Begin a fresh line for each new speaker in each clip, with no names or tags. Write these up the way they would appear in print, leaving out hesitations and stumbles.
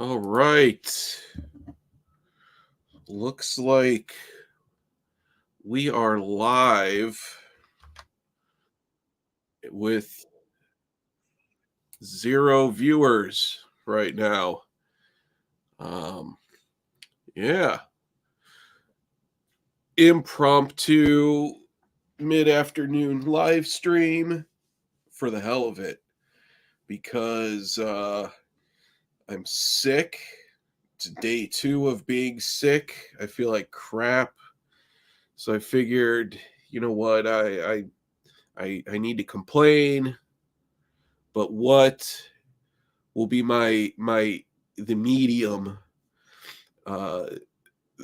All right. Looks like we are live with 0 viewers right now. Um, yeah, impromptu mid-afternoon live stream for the hell of it because I'm sick. It's day 2 of being sick. I feel like crap. So I figured, you know what, I need to complain, but what will be the medium uh,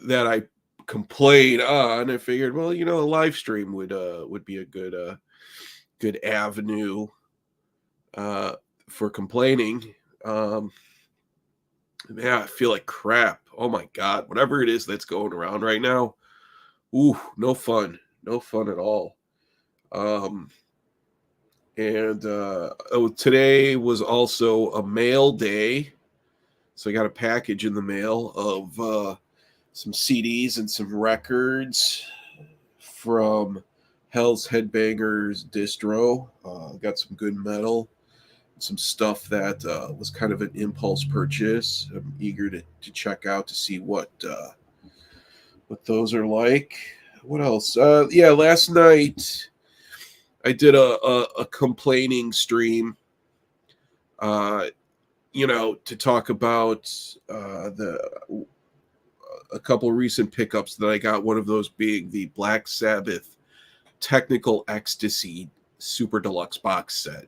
that I complain on? I figured, well, a live stream would be a good avenue uh, for complaining. Um, yeah, I feel like crap. Oh my god, whatever it is that's going around right now. Ooh, no fun, no fun at all. Um, and today was also a mail day, so I got a package in the mail of some CDs and some records from Hell's Headbangers distro. Got some good metal, some stuff that was kind of an impulse purchase. I'm eager to check out to see what those are like. What else? Yeah, last night I did a complaining stream. Uh, to talk about the a couple recent pickups that I got. One of those being the Black Sabbath Technical Ecstasy Super Deluxe box set.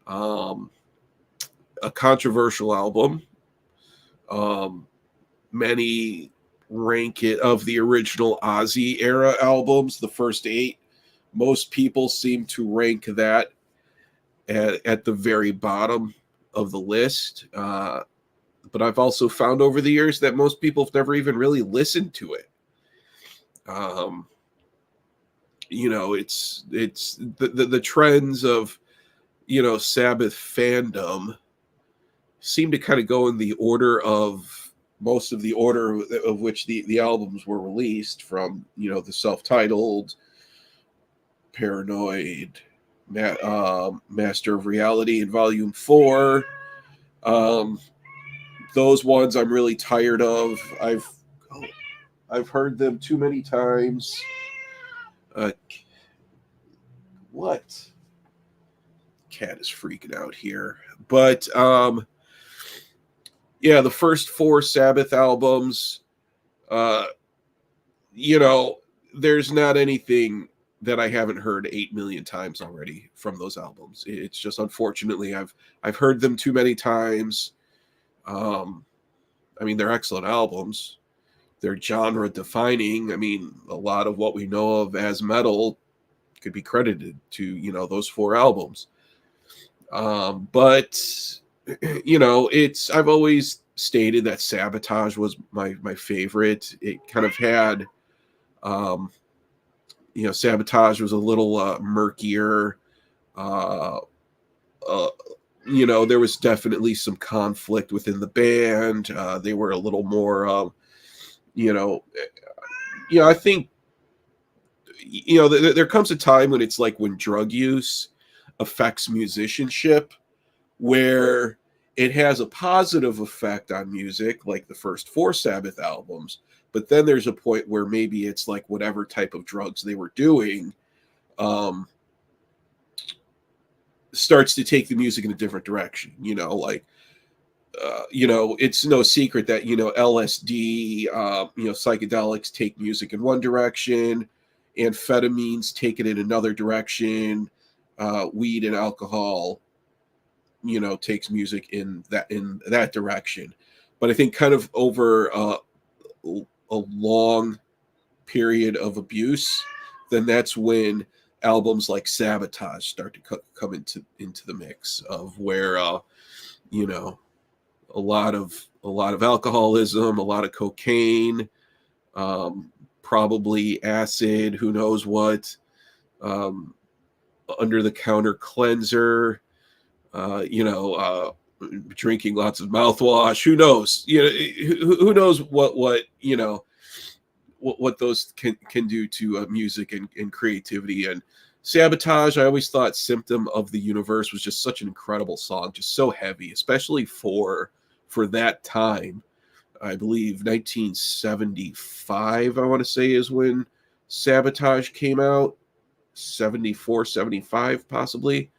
Um, a controversial album. Um, Many rank it of the original Ozzy era albums, the first 8. Most people seem to rank that at the very bottom of the list. But I've also found over the years that most people have never even really listened to it. Um, it's the trends of Sabbath fandom seem to kind of go in the order of most of the order of which the albums were released from, the self-titled, Paranoid, Master of Reality in Volume 4. Um, those ones I'm really tired of. I've heard them too many times. Uh, what? Cat is freaking out here. But yeah, the first 4 Sabbath albums, uh, there's not anything that I haven't heard 8 million times already from those albums. It's just, unfortunately, I've heard them too many times. Um, I mean, they're excellent albums. They're genre defining. I mean, a lot of what we know of as metal could be credited to those 4 albums. But it's I've always stated that Sabotage was my favorite. It kind of had um, Sabotage was a little murkier. Uh, uh, there was definitely some conflict within the band. They were a little more, you know, I think, there comes a time when it's like when drug use affects musicianship, where it has a positive effect on music, like the first 4 Sabbath albums. But then there's a point where maybe it's like whatever type of drugs they were doing um, starts to take the music in a different direction. It's no secret that LSD, psychedelics take music in one direction, amphetamines take it in another direction, weed and alcohol, takes music in that direction. But I think kind of over a long period of abuse, then that's when albums like Sabotage start to come into the mix of where you know a lot of alcoholism, a lot of cocaine, um, probably acid, who knows what, um, under the counter cleanser, uh, you know, uh, drinking lots of mouthwash. Who knows? Who knows what what those can do to music and creativity. And Sabotage, I always thought Symptom of the Universe was just such an incredible song, just so heavy, especially for that time. I believe 1975, I want to say, is when Sabotage came out. 74, 75, possibly.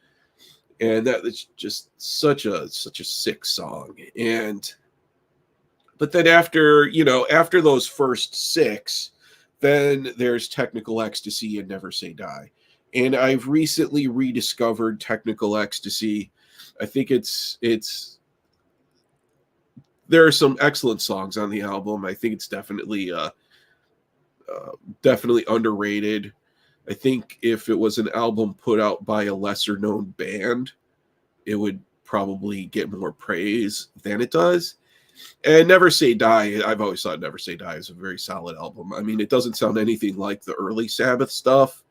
And that is just such a sick song. But then after those first six, then there's Technical Ecstasy and Never Say Die. And I've recently rediscovered Technical Ecstasy. I think there are some excellent songs on the album. I think it's definitely underrated. I think if it was an album put out by a lesser known band, it would probably get more praise than it does. And Never Say Die, I've always thought Never Say Die is a very solid album. I mean, it doesn't sound anything like the early Sabbath stuff,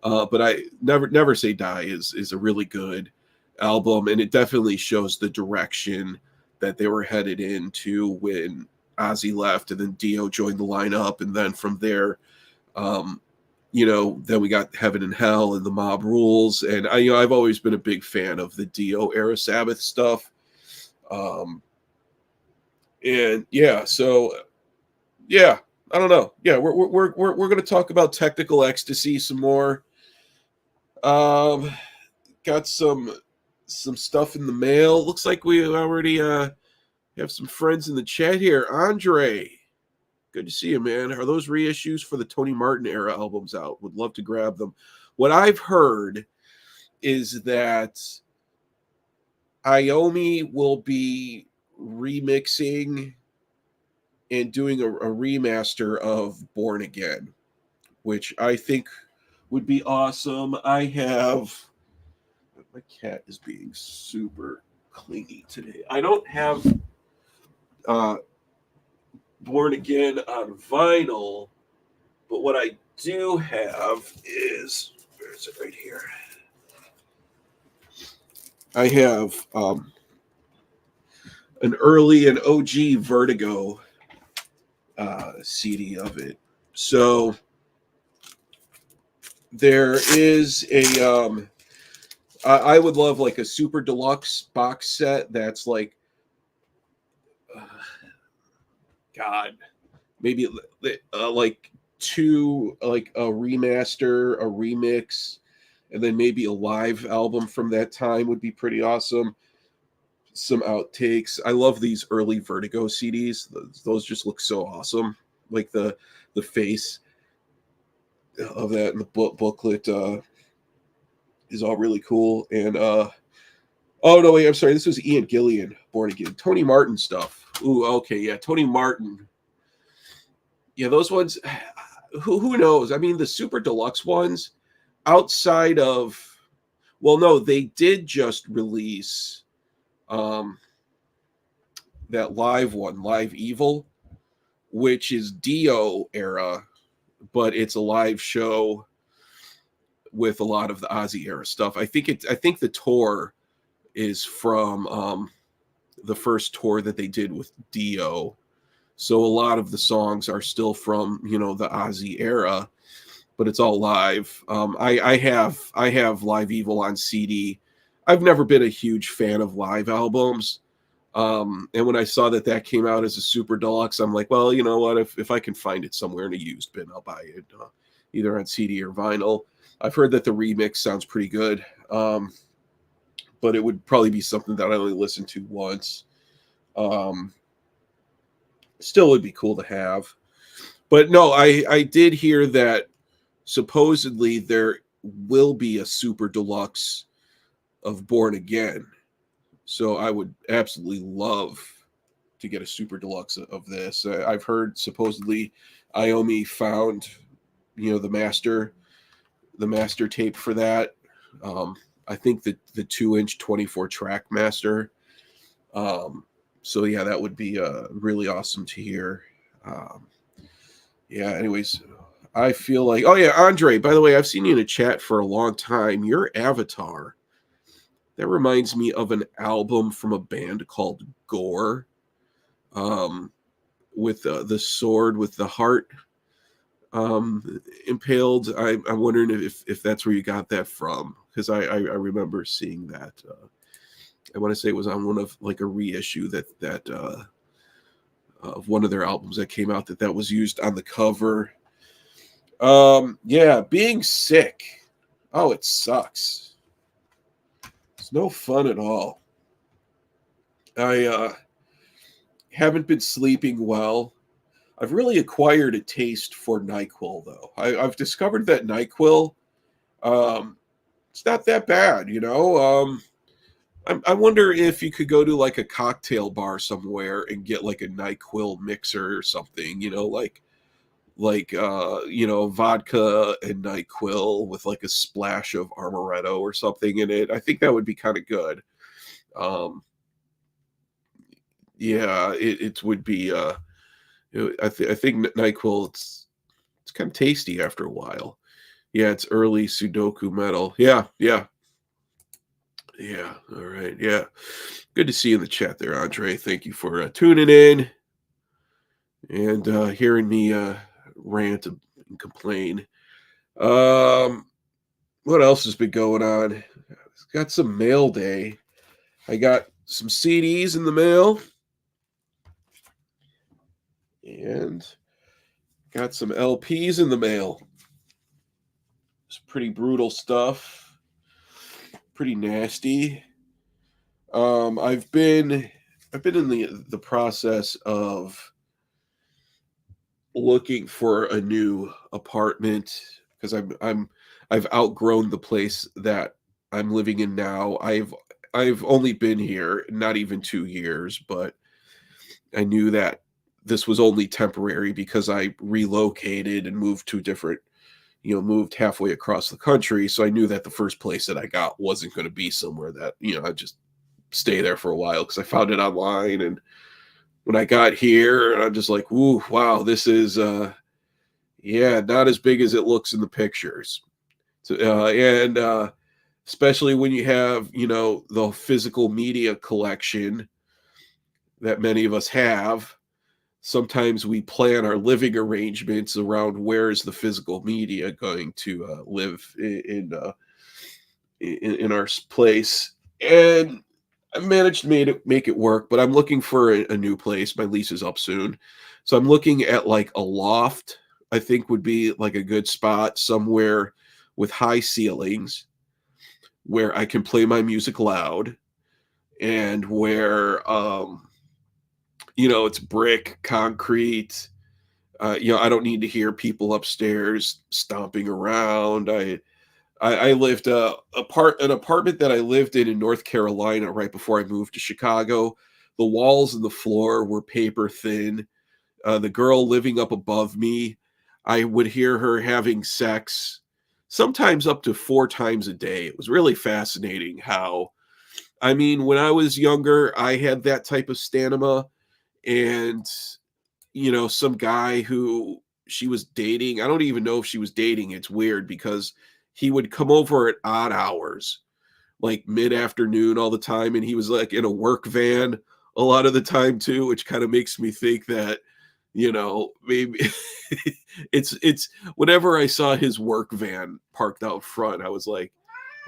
but I Never Say Die is a really good album, and it definitely shows the direction that they were headed into when Ozzy left, and then Dio joined the lineup, and then from there, then we got Heaven and Hell and The Mob Rules, and I've always been a big fan of the Dio era Sabbath stuff. And yeah, so yeah, I don't know. Yeah, we're going to talk about Technical Ecstasy some more. Got some stuff in the mail. Looks like we already have some friends in the chat here. Andre, good to see you, man. Are those reissues for the Tony Martin era albums out? Would love to grab them. What I've heard is that Iommi will be remixing and doing a remaster of Born Again, which I think would be awesome. My cat is being super clingy today. I don't have Born Again on vinyl, but what I do have is, where is it? Right here. I have an early and OG Vertigo CD of it. So there is a I would love like a super deluxe box set that's like God, maybe like two, like a remaster, a remix, and then maybe a live album from that time would be pretty awesome. Some outtakes. I love these early Vertigo CDs. Those just look so awesome. Like the face of that and the booklet is all really cool. And oh no, wait, I'm sorry. This was Ian Gillian, Born Again. Tony Martin stuff. Ooh, okay, yeah, Tony Martin. Yeah, those ones. Who knows? I mean, the super deluxe ones, outside of, well, no, they did just release that live one, Live Evil, which is Dio era, but it's a live show with a lot of the Ozzy era stuff. I think the tour is from the first tour that they did with Dio. So a lot of the songs are still from, the Ozzy era, but it's all live. I have Live Evil on CD. I've never been a huge fan of live albums. And when I saw that came out as a super deluxe, I'm like, well, you know what? If I can find it somewhere in a used bin, I'll buy it, either on CD or vinyl. I've heard that the remix sounds pretty good, but it would probably be something that I only listen to once. Still would be cool to have. But no, I did hear that supposedly there will be a super deluxe of Born Again. So I would absolutely love to get a super deluxe of this. I've heard supposedly Iommi found, the master tape for that. I think the 2-inch 24-track master. So yeah, that would be really awesome to hear. Yeah, anyways, I feel like, oh yeah, Andre, by the way, I've seen you in a chat for a long time. Your avatar, That reminds me of an album from a band called Gore, um, with the sword with the heart impaled. I'm wondering if that's where you got that from, because I remember seeing that. I want to say it was on one of like a reissue that of one of their albums that came out that was used on the cover. Yeah, being sick. Oh, it sucks. It's no fun at all. I haven't been sleeping well. I've really acquired a taste for NyQuil, though. I've discovered that NyQuil, um, it's not that bad, you know. I wonder if you could go to like a cocktail bar somewhere and get like a NyQuil mixer or something, vodka and NyQuil with like a splash of amaretto or something in it. I think that would be kind of good. Um, yeah, it would be. I think NyQuil, it's kind of tasty after a while. Yeah, it's early Sudoku metal. Yeah, yeah, yeah. All right, yeah. Good to see you in the chat there, Andre. Thank you for tuning in and hearing me rant and complain. Um, what else has been going on? Got some mail day. I got some CDs in the mail and got some LPs in the mail. It's pretty brutal stuff. Pretty nasty. I've been in the process of looking for a new apartment because I've outgrown the place that I'm living in now. I've only been here not even 2 years, but I knew that this was only temporary because I relocated and moved to a different, moved halfway across the country. So I knew that the first place that I got wasn't going to be somewhere that, I'd just stay there for a while because I found it online. And when I got here, I'm just like, ooh, wow, this is, yeah, not as big as it looks in the pictures. So, and especially when you have, the physical media collection that many of us have. Sometimes we plan our living arrangements around where is the physical media going to live in our place, and I managed to make it work. But I'm looking for a new place. My lease is up soon, so I'm looking at like a loft. I think would be like a good spot somewhere with high ceilings where I can play my music loud and where it's brick, concrete. I don't need to hear people upstairs stomping around. I lived an apartment that I lived in North Carolina right before I moved to Chicago. The walls and the floor were paper thin. The girl living up above me, I would hear her having sex, sometimes up to 4 times a day. It was really fascinating how, I mean, when I was younger, I had that type of stamina, and some guy who she was dating, I don't even know if she was dating. It's weird because he would come over at odd hours, like mid-afternoon all the time, and he was like in a work van a lot of the time too, which kind of makes me think that, maybe it's whenever I saw his work van parked out front, I was like,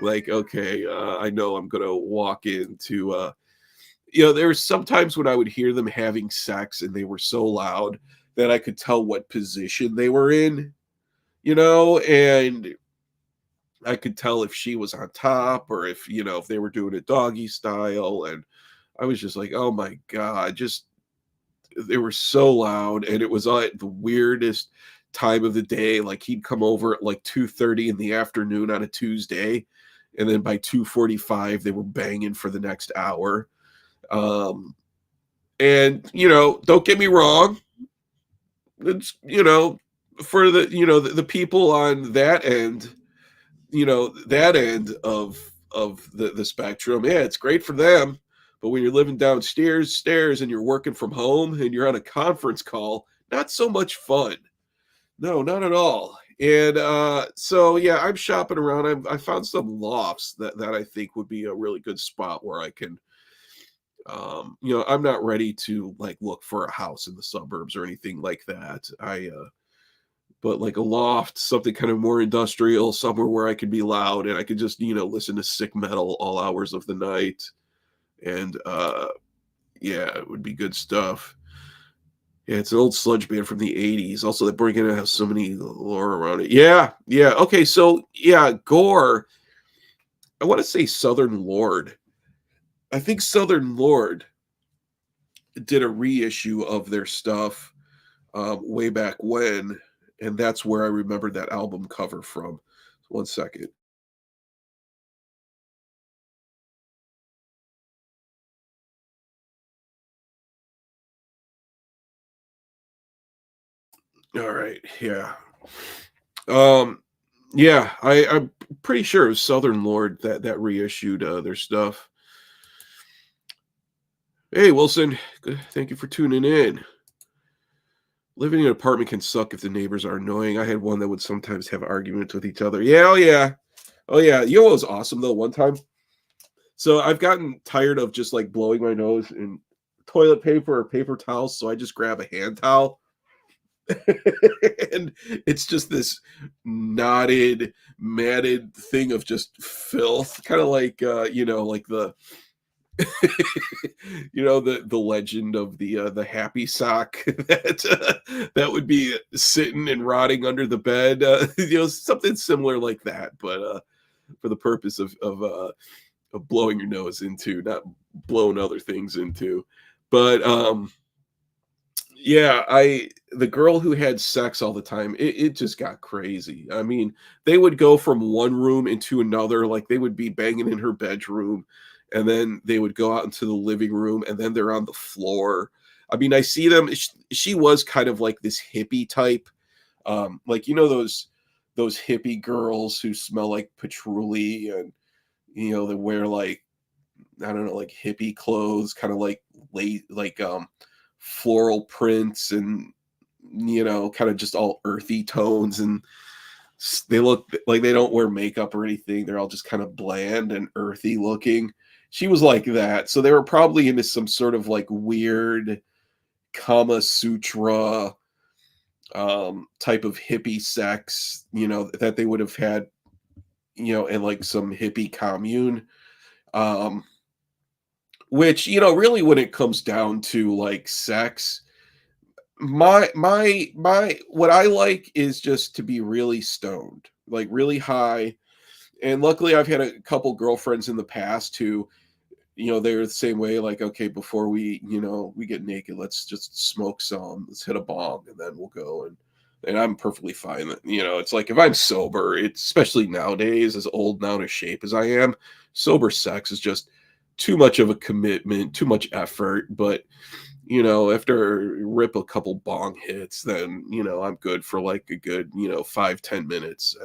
okay, I know I'm gonna walk into there were sometimes when I would hear them having sex and they were so loud that I could tell what position they were in, and I could tell if she was on top or if they were doing it doggy style. And I was just like, oh my God, just they were so loud. And it was the weirdest time of the day. Like he'd come over at like 2:30 in the afternoon on a Tuesday. And then by 2:45, they were banging for the next hour. And don't get me wrong, it's for the people on that end of the spectrum, yeah, it's great for them. But when you're living downstairs stairs and you're working from home and you're on a conference call, not so much fun. No, not at all. And so yeah, I'm shopping around. I found some lofts that I think would be a really good spot where I can I'm not ready to like look for a house in the suburbs or anything like that. But like a loft, something kind of more industrial, somewhere where I could be loud and I could just, listen to sick metal all hours of the night. And yeah, it would be good stuff. Yeah, it's an old sludge band from the 80s. Also, they bring in has so many lore around it. Yeah, yeah. Okay, so yeah, Gore. I want to say Southern Lord. I think Southern Lord did a reissue of their stuff way back when, and that's where I remembered that album cover from. One second. All right, yeah. Um, yeah, I'm pretty sure it was Southern Lord that reissued their stuff. Hey, Wilson, good. Thank you for tuning in. Living in an apartment can suck if the neighbors are annoying. I had one that would sometimes have arguments with each other. Yeah, oh yeah, oh yeah. You know what was awesome though? One time, so I've gotten tired of just like blowing my nose in toilet paper or paper towels, so I just grab a hand towel and it's just this knotted, matted thing of just filth, kind of like like the the legend of the happy sock that would be sitting and rotting under the bed, something similar like that, but for the purpose of blowing your nose into, not blowing other things into. But yeah, I the girl who had sex all the time, it just got crazy. I mean, they would go from one room into another, like they would be banging in her bedroom, and then they would go out into the living room, and then they're on the floor. I mean, I see them. She was kind of like this hippie type, like those hippie girls who smell like patchouli, and they wear like I don't know, like hippie clothes, kind of like late, like floral prints and kind of just all earthy tones, and they look like they don't wear makeup or anything. They're all just kind of bland and earthy looking. She was like that. So they were probably into some sort of like weird Kama Sutra type of hippie sex, that they would have had, in like some hippie commune. Um, which, really when it comes down to like sex, my what I like is just to be really stoned, like really high. And luckily I've had a couple girlfriends in the past who, they're the same way, like, okay, before we get naked, let's just smoke some, let's hit a bong, and then we'll go. And I'm perfectly fine. It's like if I'm sober, it's especially nowadays, as old and out of shape as I am, sober sex is just too much of a commitment, too much effort. But after rip a couple bong hits, then I'm good for like a good 5-10 minutes.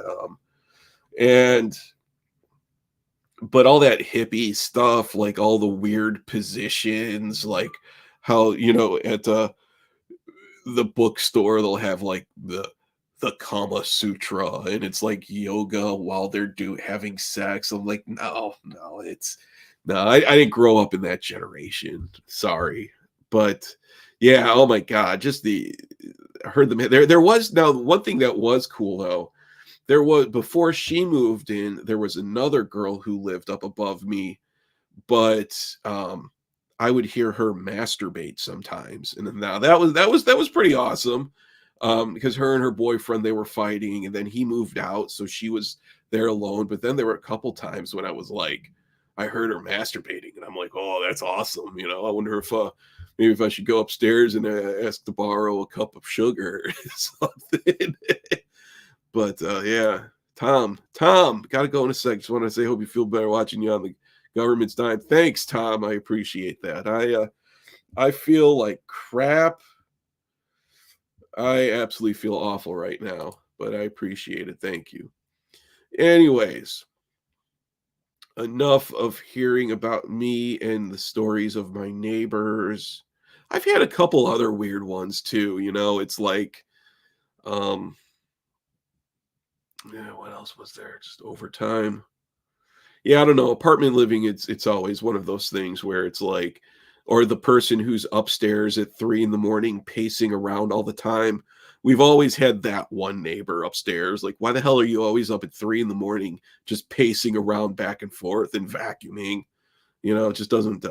And but all that hippie stuff, like all the weird positions, like how at the bookstore they'll have like the Kama Sutra, and it's like yoga while they're having sex. I'm like, no, no, no. I didn't grow up in that generation. Sorry, but yeah. Oh my god, just I heard them there. There was now one thing that was cool though. There was before she moved in, there was another girl who lived up above me, but I would hear her masturbate sometimes, and then now that was pretty awesome, because her and her boyfriend, they were fighting, and then he moved out, so she was there alone. But then there were a couple times when I was like, I heard her masturbating, and I'm like, oh, that's awesome. I wonder if maybe if I should go upstairs and ask to borrow a cup of sugar or something. But yeah, Tom, gotta go in a sec. Just want to say, hope you feel better watching you on the government's dime. Thanks, Tom. I appreciate that. I feel like crap. I absolutely feel awful right now, but I appreciate it. Thank you. Anyways, enough of hearing about me and the stories of my neighbors. I've had a couple other weird ones too. It's like, um, Yeah, what else was there? Just overtime. Yeah, I don't know. Apartment living, it's always one of those things where it's like, or the person who's upstairs at 3 in the morning pacing around all the time. We've always had that one neighbor upstairs. Like, why the hell are you always up at 3 in the morning just pacing around back and forth and vacuuming? It just doesn't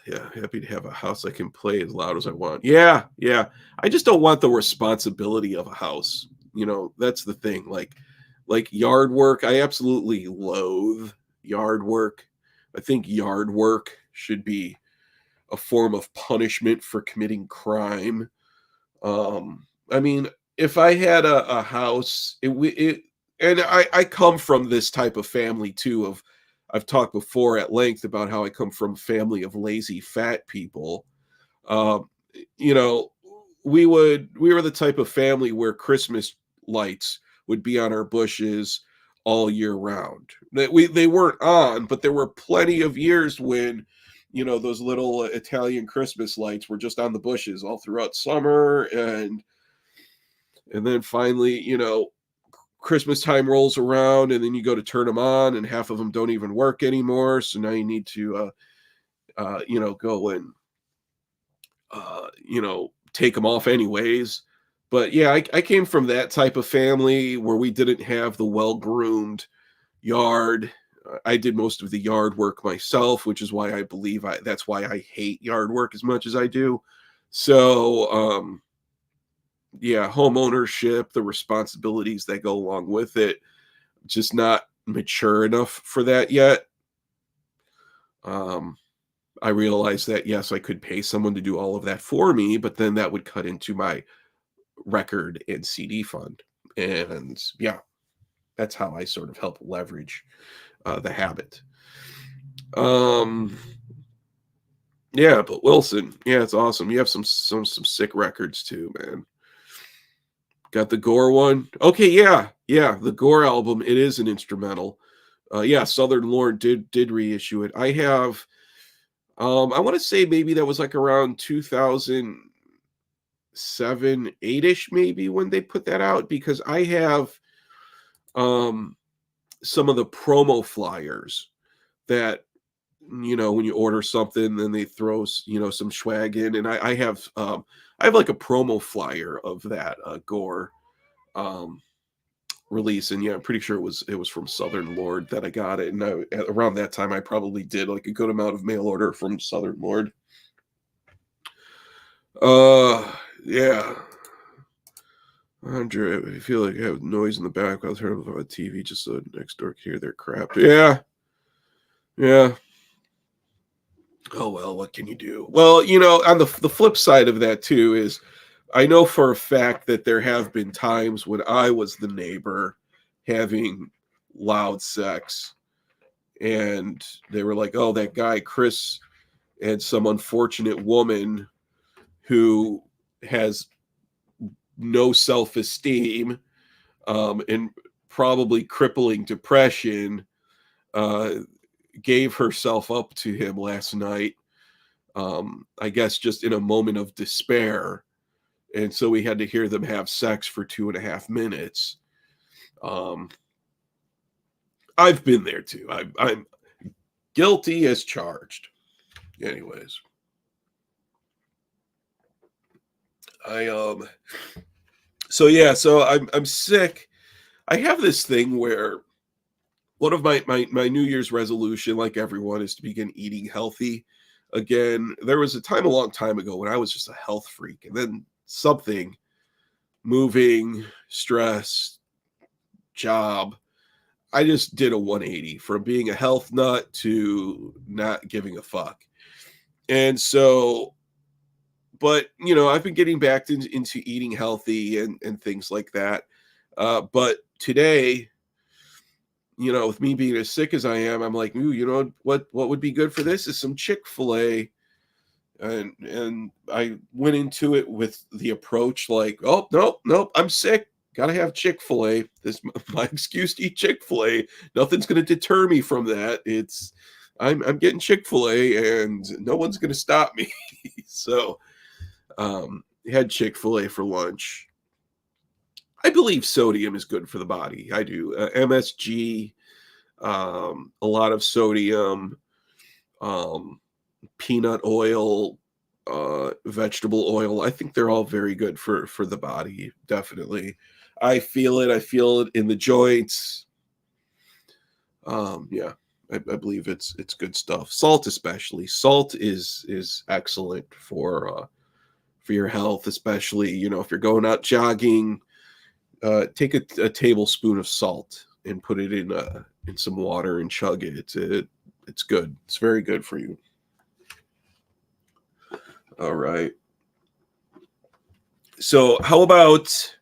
yeah, happy to have a house I can play as loud as I want. Yeah, yeah. I just don't want the responsibility of a house. That's the thing. Like yard work, I absolutely loathe yard work. I think yard work should be a form of punishment for committing crime. I mean, if I had a house, and I come from this type of family too. I've talked before at length about how I come from a family of lazy fat people. Um, you know, we were the type of family where Christmas lights would be on our bushes all year round. They weren't on, but there were plenty of years when those little Italian Christmas lights were just on the bushes all throughout summer, and then finally, Christmas time rolls around, and then you go to turn them on, and half of them don't even work anymore. So now you need to, go and, take them off anyways. But yeah, I came from that type of family where we didn't have the well groomed yard. I did most of the yard work myself, which is why I believe that's why I hate yard work as much as I do. So, yeah, home ownership, the responsibilities that go along with it, just not mature enough for that yet. Um, I realized that yes, I could pay someone to do all of that for me, but then that would cut into my record and CD fund. And yeah, that's how I sort of help leverage the habit. Um, yeah, but Wilson, yeah, it's awesome. You have some sick records too, man. Got the Gore one. Okay, yeah, yeah, the Gore album. It is an instrumental. Yeah, Southern Lord did reissue it. I have. I want to say maybe that was like around 2007, 8ish, maybe when they put that out because I have um some of the promo flyers that when you order something, then they throw some swag in, and I have like a promo flyer of that Gore um release, and yeah, I'm pretty sure it was from Southern Lord that I got it, and around that time I probably did like a good amount of mail order from Southern Lord. Uh, yeah. Andre, I feel like I have noise in the background. Turn off the TV just so next door can hear their crap. Yeah, yeah. Oh well, what can you do? Well, on the flip side of that too is I know for a fact that there have been times when I was the neighbor having loud sex, and they were like, "Oh, that guy Chris and some unfortunate woman who has no self-esteem and probably crippling depression uh, gave herself up to him last night. I guess just in a moment of despair, and so we had to hear them have sex for 2.5 minutes. Um, I've been there too. I'm guilty as charged. Anyways, I so yeah, so I'm sick. I have this thing where one of my New Year's resolution, like everyone, is to begin eating healthy again. There was a time a long time ago when I was just a health freak, and then something, moving, stress, job, I just did a 180 from being a health nut to not giving a fuck. And so, but I've been getting back into eating healthy and things like that. But today, with me being as sick as I am, I'm like, ooh, what would be good for this is some Chick-fil-A. And I went into it with the approach like, oh nope, I'm sick. Gotta have Chick-fil-A. This my excuse to eat Chick-fil-A. Nothing's gonna deter me from that. I'm getting Chick-fil-A and no one's gonna stop me. So had Chick-fil-A for lunch. I believe sodium is good for the body. I do. MSG, a lot of sodium, um, peanut oil, vegetable oil. I think they're all very good for the body. Definitely, I feel it. I feel it in the joints. Yeah, I believe it's good stuff. Salt, especially. Salt is excellent for your health, especially if you're going out jogging. Take a tablespoon of salt and put it in some water and chug it. It's good. It's very good for you. All right. So how about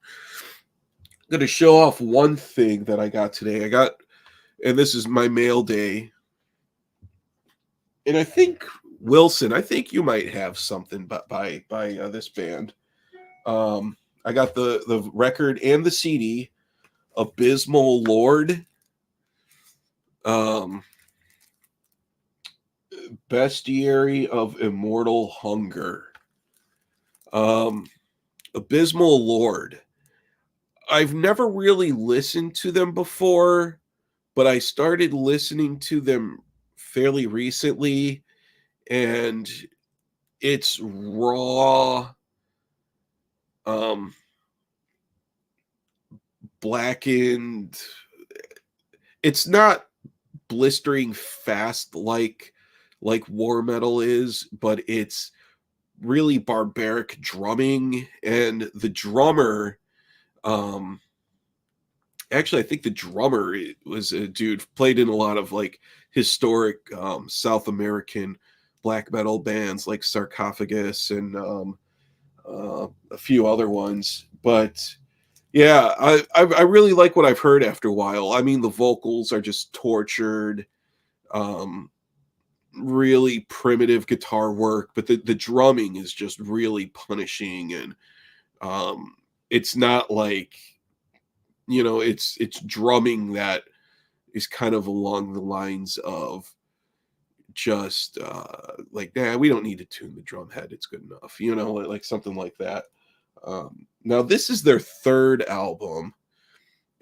I'm gonna show off one thing that I got today. And this is my mail day. And I think Wilson, I think you might have something by this band. I got the record and the CD, Abysmal Lord. Um, Bestiary of Immortal Hunger. Um, Abysmal Lord. I've never really listened to them before, but I started listening to them fairly recently, and it's raw, um, blackened. It's not blistering fast like war metal is, but it's really barbaric drumming, and the drummer, um actually I think the drummer was a dude played in a lot of like historic South American black metal bands like Sarcophagus and a few other ones. But yeah, I really like what I've heard after a while. I mean, the vocals are just tortured, um really primitive guitar work, but the drumming is just really punishing. And um it's not like, it's drumming that is kind of along the lines of just like, nah, we don't need to tune the drum head, it's good enough, like something like that. Now this is their third album,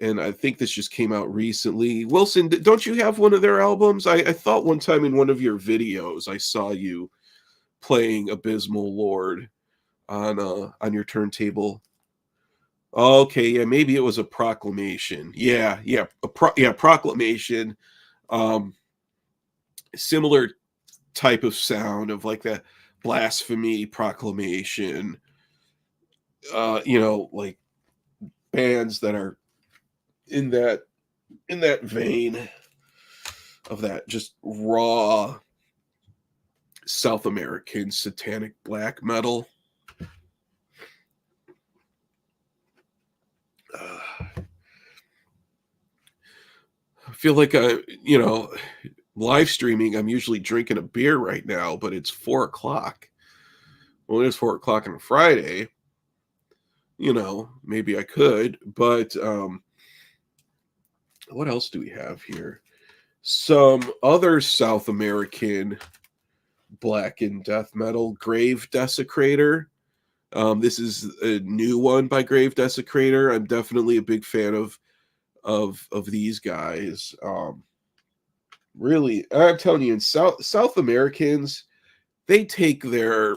and I think this just came out recently. Wilson, don't you have one of their albums? I thought one time in one of your videos I saw you playing Abysmal Lord on your turntable. Okay, yeah, maybe it was a Proclamation. Yeah, Proclamation. Um, Similar type of sound of like the Blasphemy, Proclamation. Like bands that are in that vein of that just raw South American satanic black metal. I feel like live streaming. I'm usually drinking a beer right now, but it's 4 o'clock. Well, it is 4 o'clock on a Friday. Maybe I could, but what else do we have here? Some other South American black and death metal, Grave Desecrator. This is a new one by Grave Desecrator. I'm definitely a big fan of these guys. Really, I'm telling you, in South Americans, they take their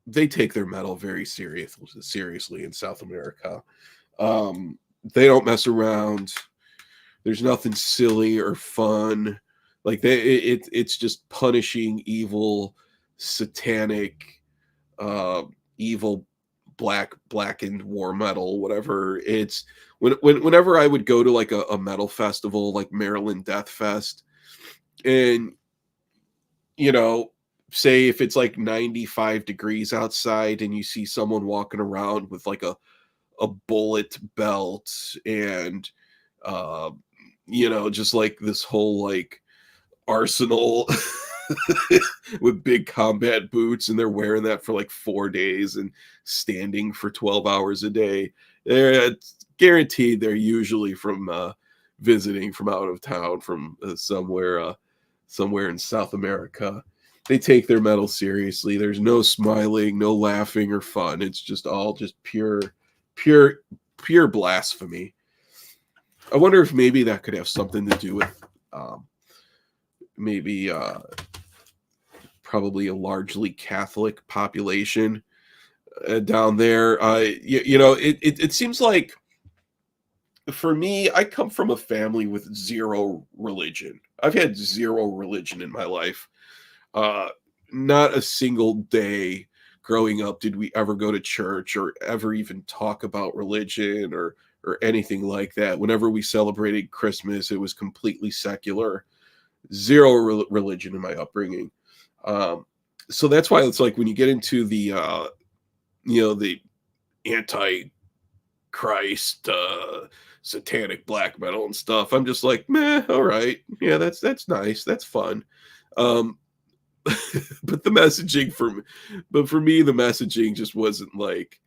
metal very seriously in South America. They don't mess around. There's nothing silly or fun. Like it's just punishing evil, satanic, uh, evil, blackened war metal, whatever. It's whenever I would go to like a metal festival like Maryland Death Fest, and you know, say if it's like 95 degrees outside and you see someone walking around with like a bullet belt and uh just like this whole like arsenal with big combat boots, and they're wearing that for like 4 days and standing for 12 hours a day. It's guaranteed they're usually from visiting from out of town from somewhere in South America. They take their metal seriously. There's no smiling, no laughing or fun. It's just all just pure pure blasphemy. I wonder if maybe that could have something to do with maybe probably a largely Catholic population down there. It seems like for me, I come from a family with zero religion. I've had zero religion in my life. Uh, Not a single day growing up did we ever go to church or ever even talk about religion or anything like that. Whenever we celebrated Christmas, it was completely secular. Zero religion in my upbringing. Um, so that's why it's like when you get into the anti Christ, satanic black metal and stuff. I'm just like, meh, all right, yeah, that's nice, that's fun. Um, but the messaging but for me, the messaging just wasn't like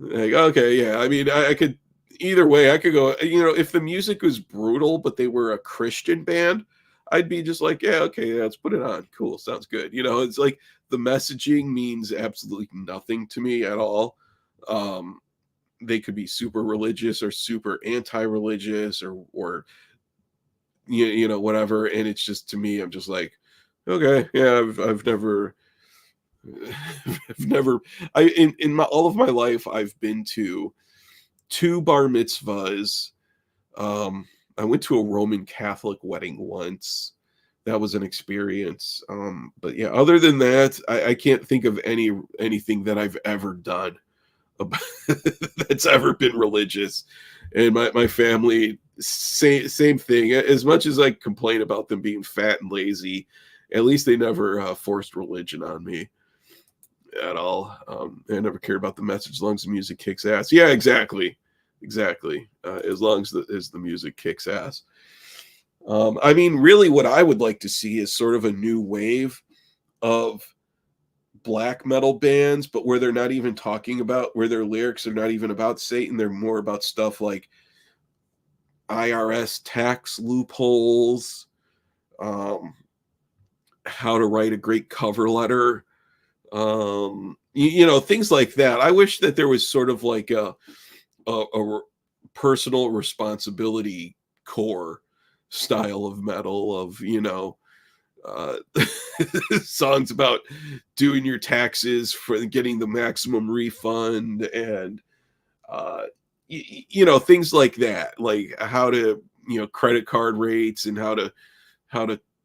okay, yeah. I mean, I could either way. I could go. If the music was brutal, but they were a Christian band, I'd be just like, yeah, okay, yeah, let's put it on. Cool, sounds good. It's like the messaging means absolutely nothing to me at all. Um, they could be super religious or super anti-religious or whatever, and it's just to me, I'm just like, okay, yeah, I've never I've never I in my all of my life I've been to two bar mitzvahs. um I went to a Roman Catholic wedding once. That was an experience. But yeah, other than that, I can't think of anything that I've ever done that's ever been religious. And my family, same thing. As much as I complain about them being fat and lazy, at least they never forced religion on me at all. I never cared about the message as long as the music kicks ass. Yeah, exactly. As long as the music kicks ass. I mean, really, what I would like to see is sort of a new wave of black metal bands, but where they're not even talking about, where their lyrics are not even about Satan. They're more about stuff like IRS tax loopholes, um, how to write a great cover letter, things like that. I wish that there was sort of like a personal responsibility core style of metal of uh, songs about doing your taxes for getting the maximum refund and things like that, like how to credit card rates and how to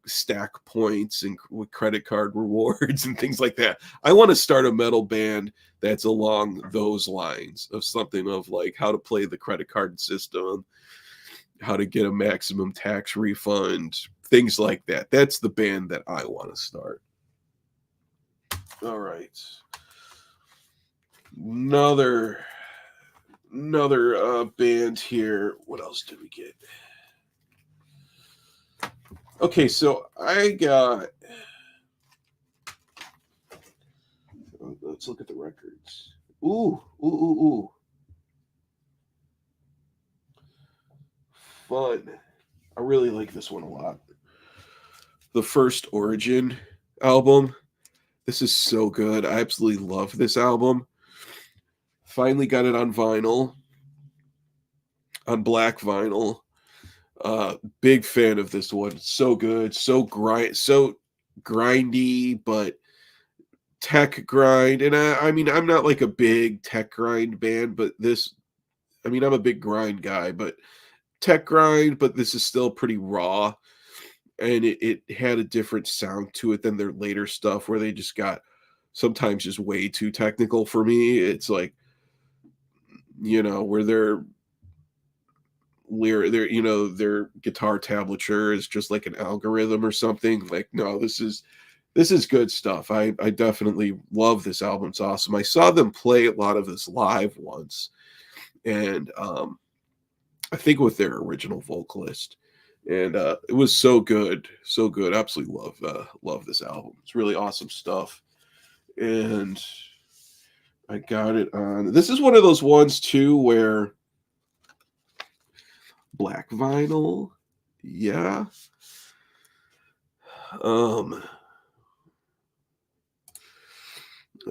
stack points and with credit card rewards and things like that. I want to start a metal band that's along those lines of something of like how to play the credit card system, how to get a maximum tax refund, things like that. That's the band that I want to start. All right. Another band here. What else did we get? Okay, so I got. Let's look at the records. Ooh. Fun. I really like this one a lot. The First Origin album. This is so good. I absolutely love this album. Finally got it on vinyl, on black vinyl. Big fan of this one. So good, so grindy, but tech grind. And I mean, I'm not like a big tech grind band, but this, I mean, I'm a big grind guy, but tech grind, but this is still pretty raw. And it had a different sound to it than their later stuff where they just got sometimes just way too technical for me. It's like, where their guitar tablature is just like an algorithm or something. Like, no, this is good stuff. I definitely love this album. It's awesome. I saw them play a lot of this live once, and I think with their original vocalist, and it was so good, so good. Absolutely love this album. It's really awesome stuff, and I got it on. This is one of those ones too where black vinyl, yeah. Um,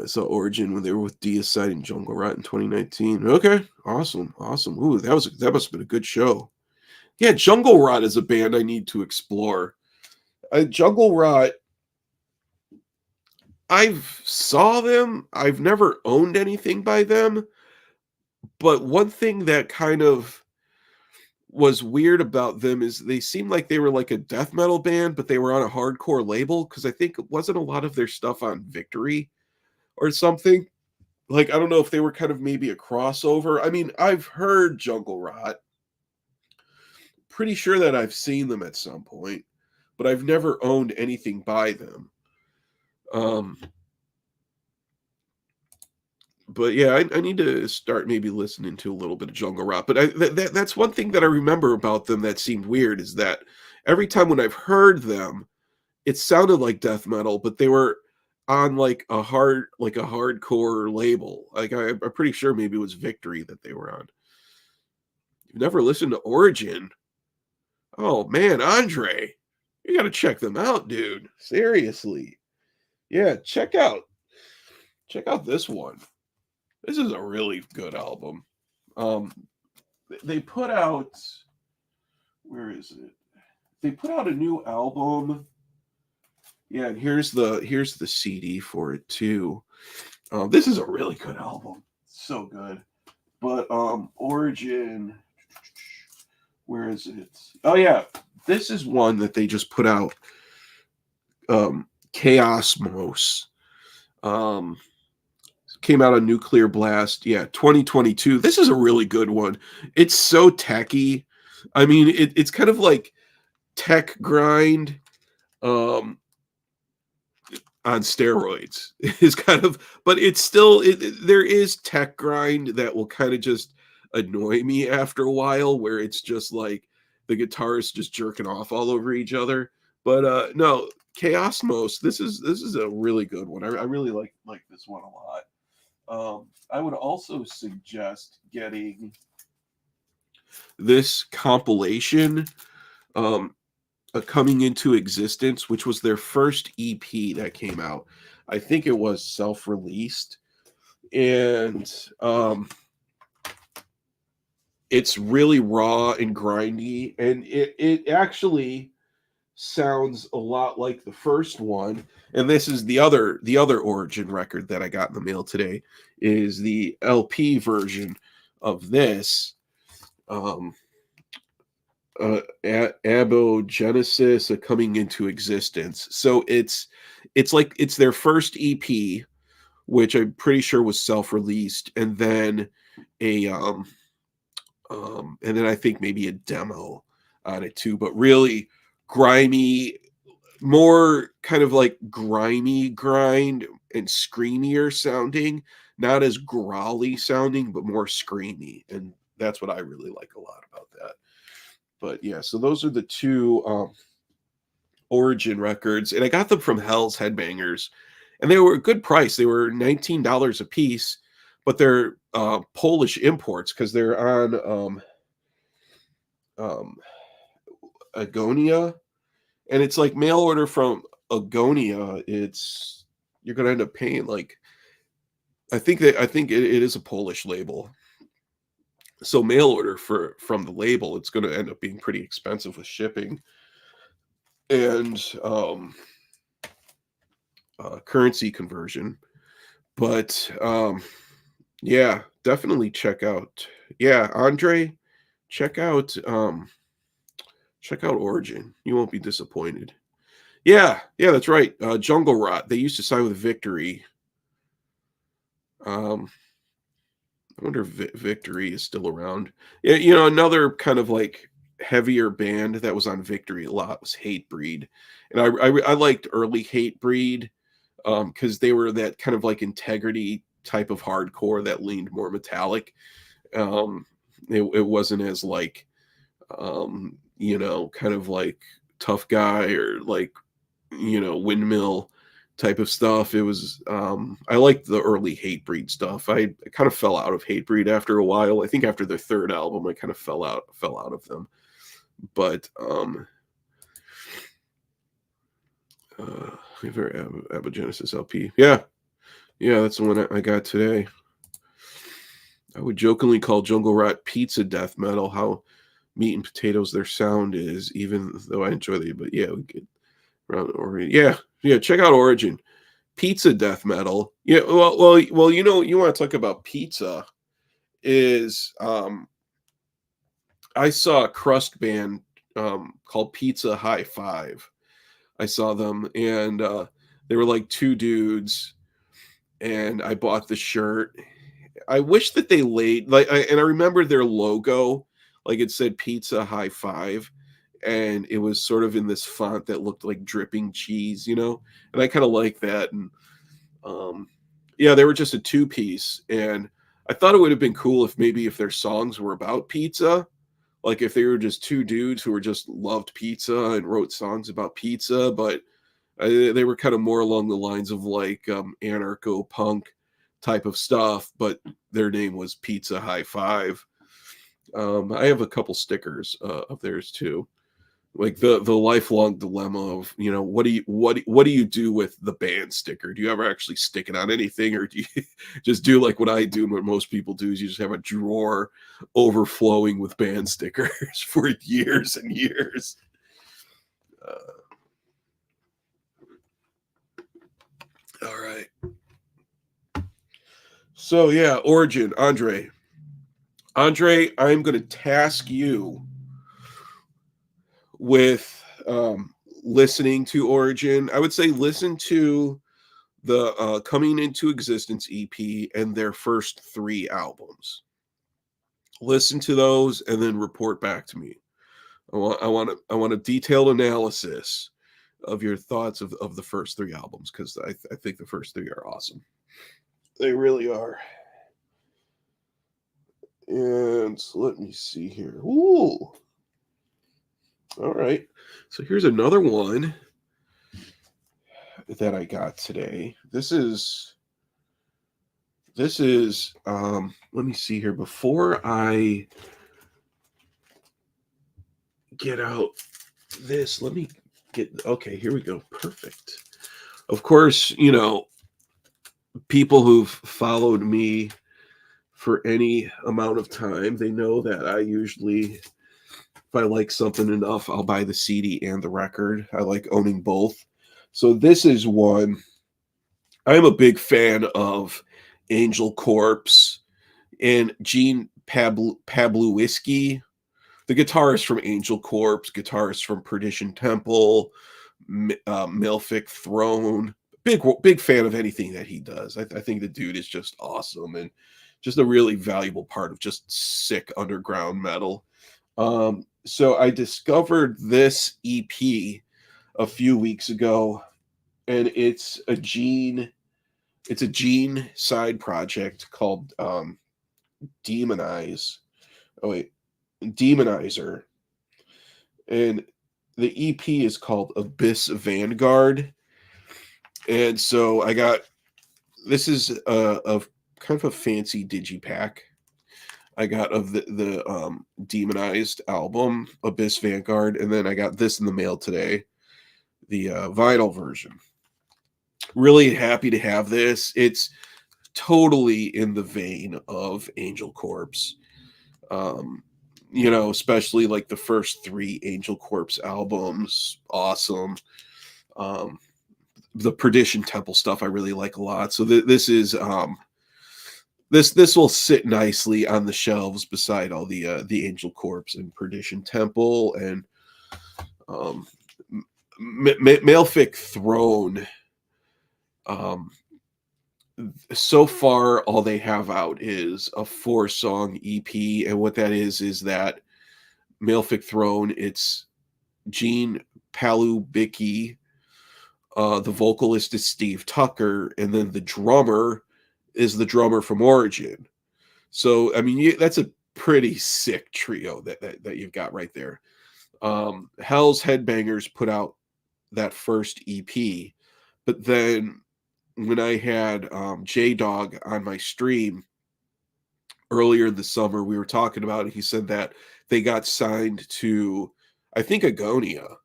I saw Origin when they were with Deicide and Jungle Rot in 2019. Okay, awesome, awesome. Ooh, that must have been a good show. Yeah, Jungle Rot is a band I need to explore. Jungle Rot, I've saw them. I've never owned anything by them, but one thing that kind of was weird about them is they seemed like they were like a death metal band, but they were on a hardcore label because I think it wasn't a lot of their stuff on Victory or something. Like, I don't know if they were kind of maybe a crossover. I mean, I've heard Jungle Rot. Pretty sure that I've seen them at some point, but I've never owned anything by them. Um, but yeah, I need to start maybe listening to a little bit of Jungle Rot. But that's one thing that I remember about them that seemed weird is that every time when I've heard them, it sounded like death metal, but they were on like a hardcore label. Like I'm pretty sure maybe it was Victory that they were on. You've never listened to Origin? Oh man, Andre, you got to check them out, dude. Seriously, yeah, check out this one. This is a really good album. Um, they put out, where is it? They put out a new album. Yeah, and here's the CD for it too. This is a really good album. So good. But Origin, where is it? Oh yeah, this is one that they just put out. Chaosmos. Um, came out on Nuclear Blast. Yeah, 2022. This is a really good one. It's so techy. I mean, it's kind of like tech grind. Um, on steroids is kind of, but it's still there is tech grind that will kind of just annoy me after a while where it's just like the guitarists just jerking off all over each other. But no, Chaosmos, this is a really good one. I really like this one a lot. I would also suggest getting this compilation, um coming into existence, which was their first EP that came out. I think it was self-released, and it's really raw and grindy, and it actually sounds a lot like the first one. And this is the other Origin record that I got in the mail today is the LP version of this. Um, Abogenesis coming into existence. So it's like it's their first EP, which I'm pretty sure was self-released, and then a and then I think maybe a demo on it too, but really grimy, more kind of like grimy grind and screamier sounding, not as growly sounding, but more screamy. And that's what I really like a lot about that. But yeah, so those are the two Origin records, and I got them from Hell's Headbangers, and they were a good price. They were $19 a piece, but they're Polish imports because they're on um, Agonia, and it's like mail order from Agonia. It's you're gonna end up paying like I think it is a Polish label, so mail order for from the label, it's gonna end up being pretty expensive with shipping and currency conversion. But yeah, definitely check out. Yeah, Andre, check out check out Origin. You won't be disappointed. Yeah, yeah, that's right. Jungle Rot. They used to sign with Victory. Um, I wonder if Victory is still around. Yeah, you know, another kind of like heavier band that was on Victory a lot was Hatebreed, and I liked early Hatebreed because they were that kind of like integrity type of hardcore that leaned more metallic. Um, it wasn't as like you know, kind of like tough guy or like you know windmill type of stuff. It was I liked the early Hatebreed stuff. I kind of fell out of Hatebreed after a while. I think after their third album, I kind of fell out of them. But uh, Abogenesis LP, yeah, Yeah, that's the one I got today. I would jokingly call Jungle Rat pizza death metal. How meat and potatoes their sound is, even though I enjoy the. But yeah, we get around Origin. Yeah, yeah. Check out Origin pizza death metal. Yeah, well. You want to talk about pizza? Is I saw a crust band called Pizza High Five. I saw them, and they were like two dudes, and I bought the shirt. I wish that they laid and I remember their logo, like it said Pizza High Five, and it was sort of in this font that looked like dripping cheese, and I kind of like that. And um, yeah, they were just a two piece, and I thought it would have been cool if maybe if their songs were about pizza, like if they were just two dudes who were just loved pizza and wrote songs about pizza, but they were kind of more along the lines of like anarcho punk type of stuff, but their name was Pizza High Five. I have a couple stickers of theirs too, like the lifelong dilemma of what do you do with the band sticker? Do you ever actually stick it on anything, or do you just do like what I do? What most people do is you just have a drawer overflowing with band stickers for years and years. Uh, all right. So yeah, Origin, Andre, I'm going to task you with listening to Origin. I would say listen to the Coming Into Existence EP and their first three albums. Listen to those and then report back to me. I want a detailed analysis of your thoughts of the first three albums, because I think the first three are awesome. They really are. And let me see here. Ooh. All right. So here's another one that I got today. This is let me see here before I get out this. Let me get okay, here we go. Perfect. Of course, people who've followed me for any amount of time, they know that I usually, if I like something enough, I'll buy the CD and the record. I like owning both. So this is one. I'm a big fan of Angel Corpse and Gene Pablowiski, the guitarist from Angel Corpse, guitarist from Perdition Temple, Milfic Throne. Big fan of anything that he does. I think the dude is just awesome and just a really valuable part of just sick underground metal. So I discovered this EP a few weeks ago, and it's a Gene side project called Demonize. Oh wait, Demonizer, and the EP is called Abyss Vanguard. And so I got this is a kind of a fancy digipack I got of the demonized album Abyss Vanguard, and then I got this in the mail today, the vinyl version. Really happy to have this. It's totally in the vein of Angel Corpse. Um, especially like the first three Angel Corpse albums, awesome. Um, the Perdition Temple stuff I really like a lot. So this is this will sit nicely on the shelves beside all the Angel Corpse and Perdition Temple and um, Malefic Throne. Um, so far, all they have out is a 4-song EP, and what that is that Malefic Throne. It's Gene Palubicki. The vocalist is Steve Tucker, and then the drummer is the drummer from Origin. So, I mean, that's a pretty sick trio that you've got right there. Hell's Headbangers put out that first EP, but then when I had J Dog on my stream earlier in the summer, we were talking about it. He said that they got signed to, I think, Agonia,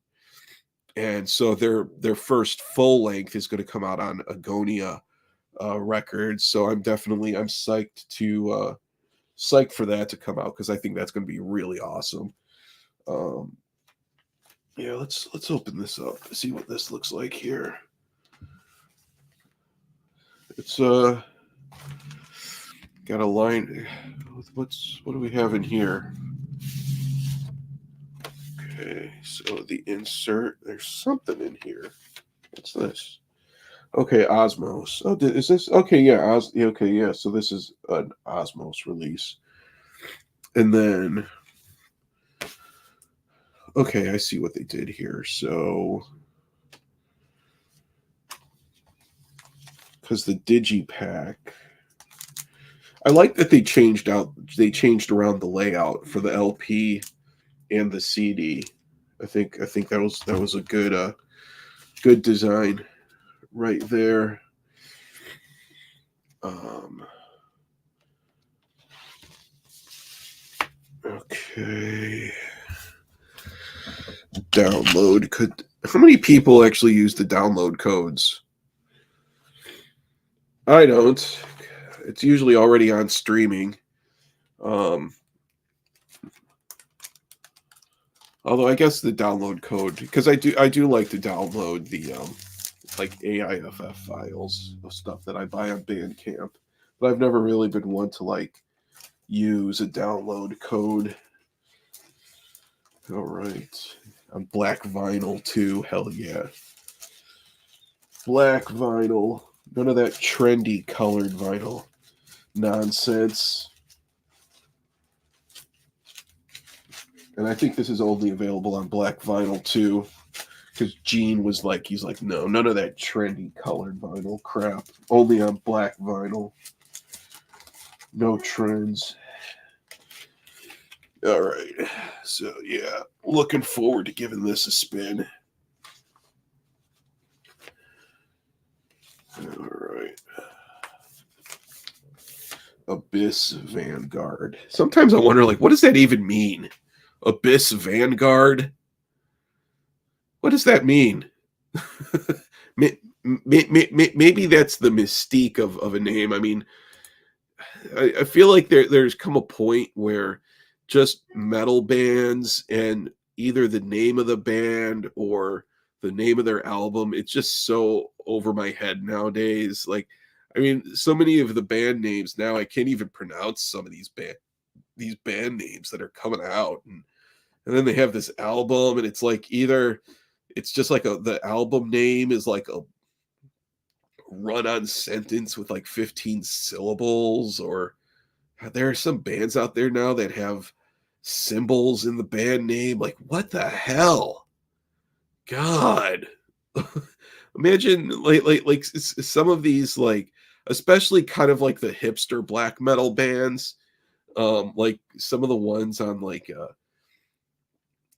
and so their first full length is going to come out on Agonia records. So I'm psyched to psyched for that to come out because I think that's going to be really awesome. Um, yeah, let's open this up, see what this looks like here. It's got a line. What do we have in here? Okay, so the insert. There's something in here. What's this? Okay, Osmos. Oh, is this okay? Yeah, okay, yeah. So this is an Osmos release, and then okay, I see what they did here. So because the Digipack, I like that they changed around the layout for the LP and the CD. I think that was a good design right there. Um, okay. Download could. How many people actually use the download codes? I don't. It's usually already on streaming. Um, Although I guess the download code, because I do like to download the like AIFF files of stuff that I buy on Bandcamp, but I've never really been one to like use a download code. All right, on black vinyl too. Hell yeah, black vinyl. None of that trendy colored vinyl nonsense. And I think this is only available on black vinyl too, because Gene was like, he's like, no, none of that trendy colored vinyl crap. Only on black vinyl. No trends. All right. So yeah, looking forward to giving this a spin. All right. Abyss Vanguard. Sometimes I wonder, like, what does that even mean? Abyss Vanguard? What does that mean? Maybe that's the mystique of a name. I mean, I feel like there's come a point where just metal bands and either the name of the band or the name of their album, it's just so over my head nowadays. Like, I mean, so many of the band names now I can't even pronounce some of these band names that are coming out, and then they have this album, and it's like either it's just like the album name is like a run-on sentence with like 15 syllables, or there are some bands out there now that have symbols in the band name. Like, what the hell? God. Imagine some of these, like, especially kind of like the hipster black metal bands, like some of the ones on like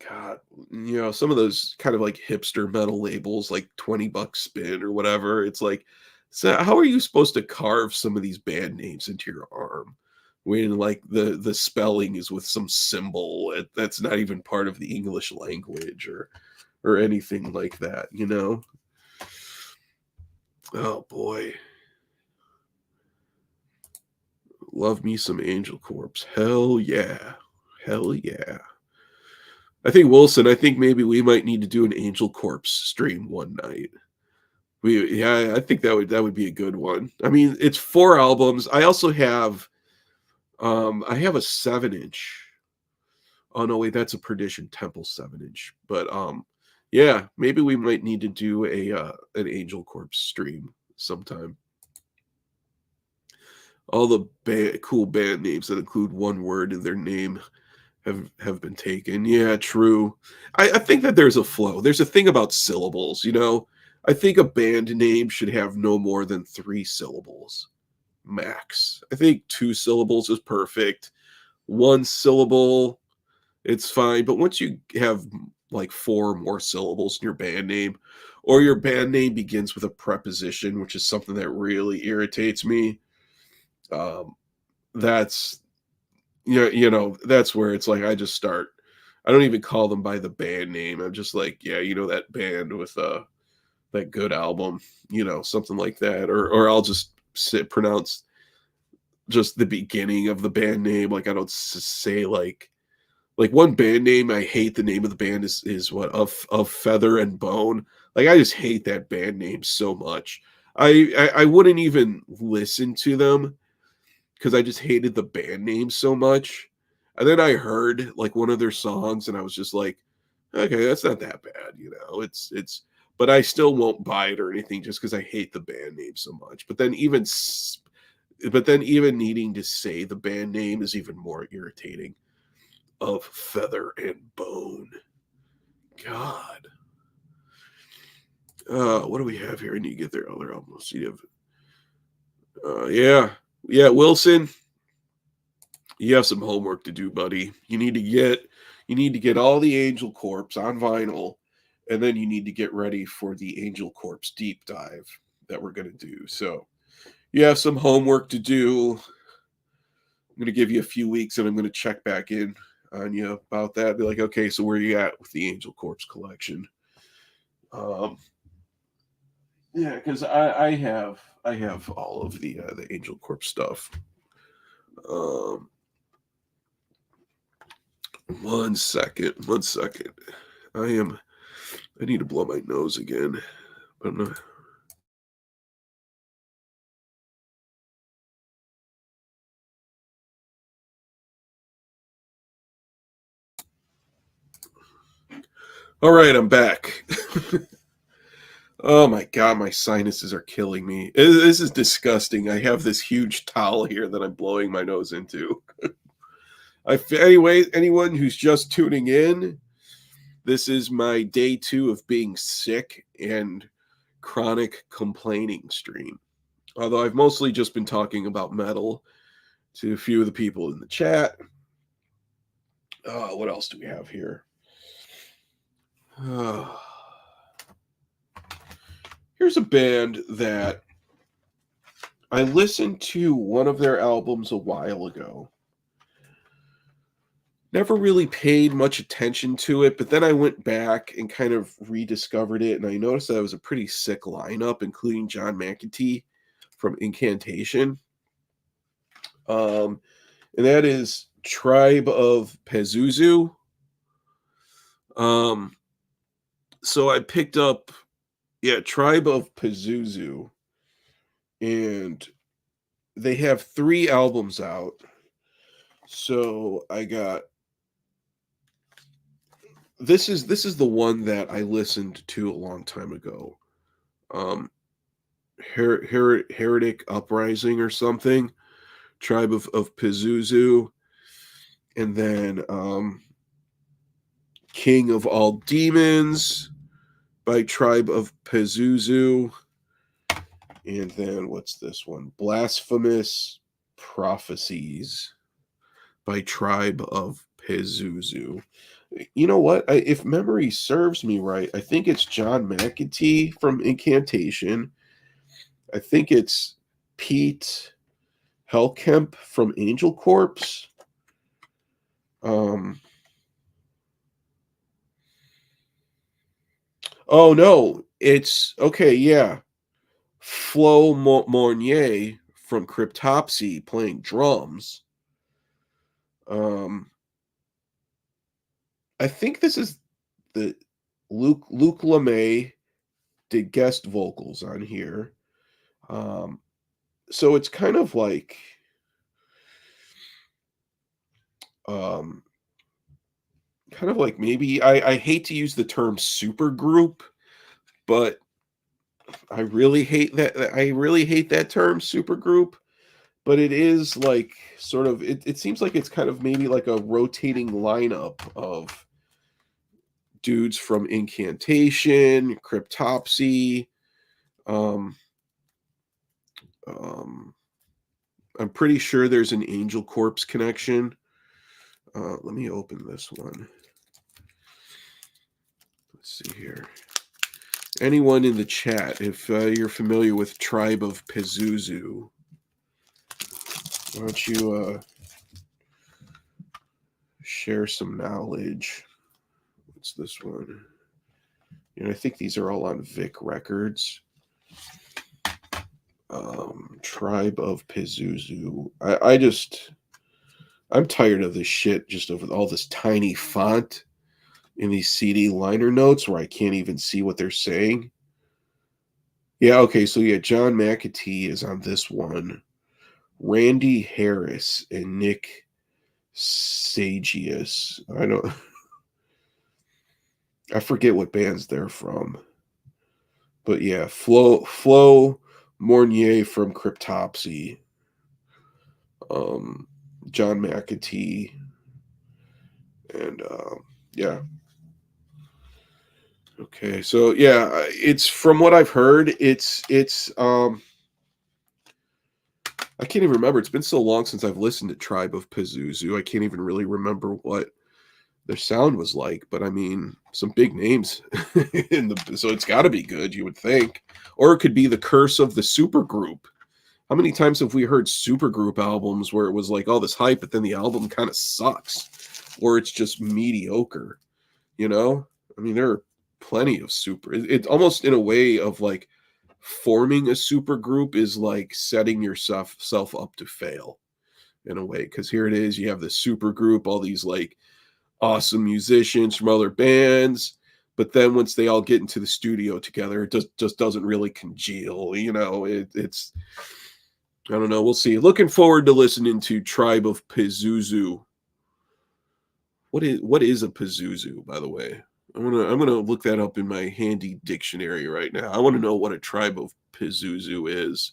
God, some of those kind of like hipster metal labels, like 20 bucks spin or whatever. It's like, so how are you supposed to carve some of these band names into your arm when like the spelling is with some symbol that's not even part of the English language or anything like that, you know? Oh boy. Love me some Angel Corpse. Hell yeah. Hell yeah. I think maybe we might need to do an Angel Corpse stream one night. Yeah, I think that would be a good one. I mean, it's 4 albums. I have a 7-inch. Oh no, wait, that's a Perdition Temple 7-inch. But yeah, maybe we might need to do an Angel Corpse stream sometime. All the cool band names that include one word in their name have been taken. Yeah, true. I think that there's a flow. There's a thing about syllables, you know. I think a band name should have no more than 3 syllables max. I think 2 syllables is perfect. 1 syllable, it's fine. But once you have like 4 more syllables in your band name, or your band name begins with a preposition, which is something that really irritates me, um, that's that's where it's like I don't even call them by the band name. I'm just like, yeah, that band with that good album, something like that. Or I'll just pronounce just the beginning of the band name. Like I don't say like one band name I hate. The name of the band is what, of Feather and Bone. Like I just hate that band name so much. I wouldn't even listen to them because I just hated the band name so much. And then I heard like one of their songs and I was just like, okay, that's not that bad, you know. It's but I still won't buy it or anything just because I hate the band name so much. But then even needing to say the band name is even more irritating. Of Feather and Bone. God. What do we have here? I need to get their other album. See if yeah. Yeah, Wilson, you have some homework to do, buddy. You need to get all the Angel Corpse on vinyl, and then you need to get ready for the Angel Corpse deep dive that we're gonna do. So you have some homework to do. I'm gonna give you a few weeks and I'm gonna check back in on you about that. Be like, okay, so where you at with the Angel Corpse collection? Um yeah, because I have all of the Angel Corpse stuff. Um one second. I need to blow my nose again. But I'm not. All right, I'm back. Oh my god, my sinuses are killing me. This is disgusting. I have this huge towel here that I'm blowing my nose into. Anyway, anyone who's just tuning in, this is my day 2 of being sick and chronic complaining stream. Although I've mostly just been talking about metal to a few of the people in the chat. What else do we have here? Here's a band that I listened to one of their albums a while ago. Never really paid much attention to it, but then I went back and kind of rediscovered it, and I noticed that it was a pretty sick lineup, including John McEntee from Incantation. And that is Tribe of Pazuzu. Um, so I picked up, yeah, Tribe of Pazuzu, and they have 3 albums out. So I got this is the one that I listened to a long time ago. Um, Heretic Uprising or something. Tribe of Pazuzu, and then King of All Demons by Tribe of Pazuzu, and then what's this one? Blasphemous Prophecies by Tribe of Pazuzu. You know what? If memory serves me right, I think it's John McEntee from Incantation. I think it's Pete Hellkemp from Angel Corpse. Um, oh no, it's okay. Yeah, Flo Mornier from Cryptopsy playing drums. Um, I think this is the Luke LeMay did guest vocals on here. Um, so it's um, kind of like maybe I hate to use the term super group, but I really hate that term super group. But it is like sort of it seems like it's kind of maybe like a rotating lineup of dudes from Incantation, Cryptopsy. Um, um, I'm pretty sure there's an Angel Corpse connection. Let me open this one. Let's see here. Anyone in the chat, if you're familiar with Tribe of Pazuzu, why don't you share some knowledge? What's this one? I think these are all on Vic Records. Tribe of Pazuzu. I'm tired of this shit, just of all this tiny font in these CD liner notes where I can't even see what they're saying. Yeah, okay, so yeah, John McAtee is on this one. Randy Harris and Nick Sagius. I forget what bands they're from. But yeah, Flo Mornier from Cryptopsy. Um John McAtee and yeah. Okay, so yeah, it's from what I've heard, it's I can't even remember. It's been so long since I've listened to Tribe of Pazuzu. I can't even really remember what their sound was like, but I mean, some big names so it's got to be good, you would think. Or it could be the curse of the supergroup. How many times have we heard supergroup albums where it was like all this hype, but then the album kind of sucks, or it's just mediocre? You know, I mean, there are plenty of It's almost in a way of like forming a super group is like setting yourself up to fail in a way, because here it is, you have this super group, all these like awesome musicians from other bands, but then once they all get into the studio together, it just doesn't really congeal. It's I don't know, we'll see. Looking forward to listening to Tribe of Pazuzu. What is a Pazuzu, by the way? I'm gonna look that up in my handy dictionary right now. I want to know what a Tribe of Pazuzu is.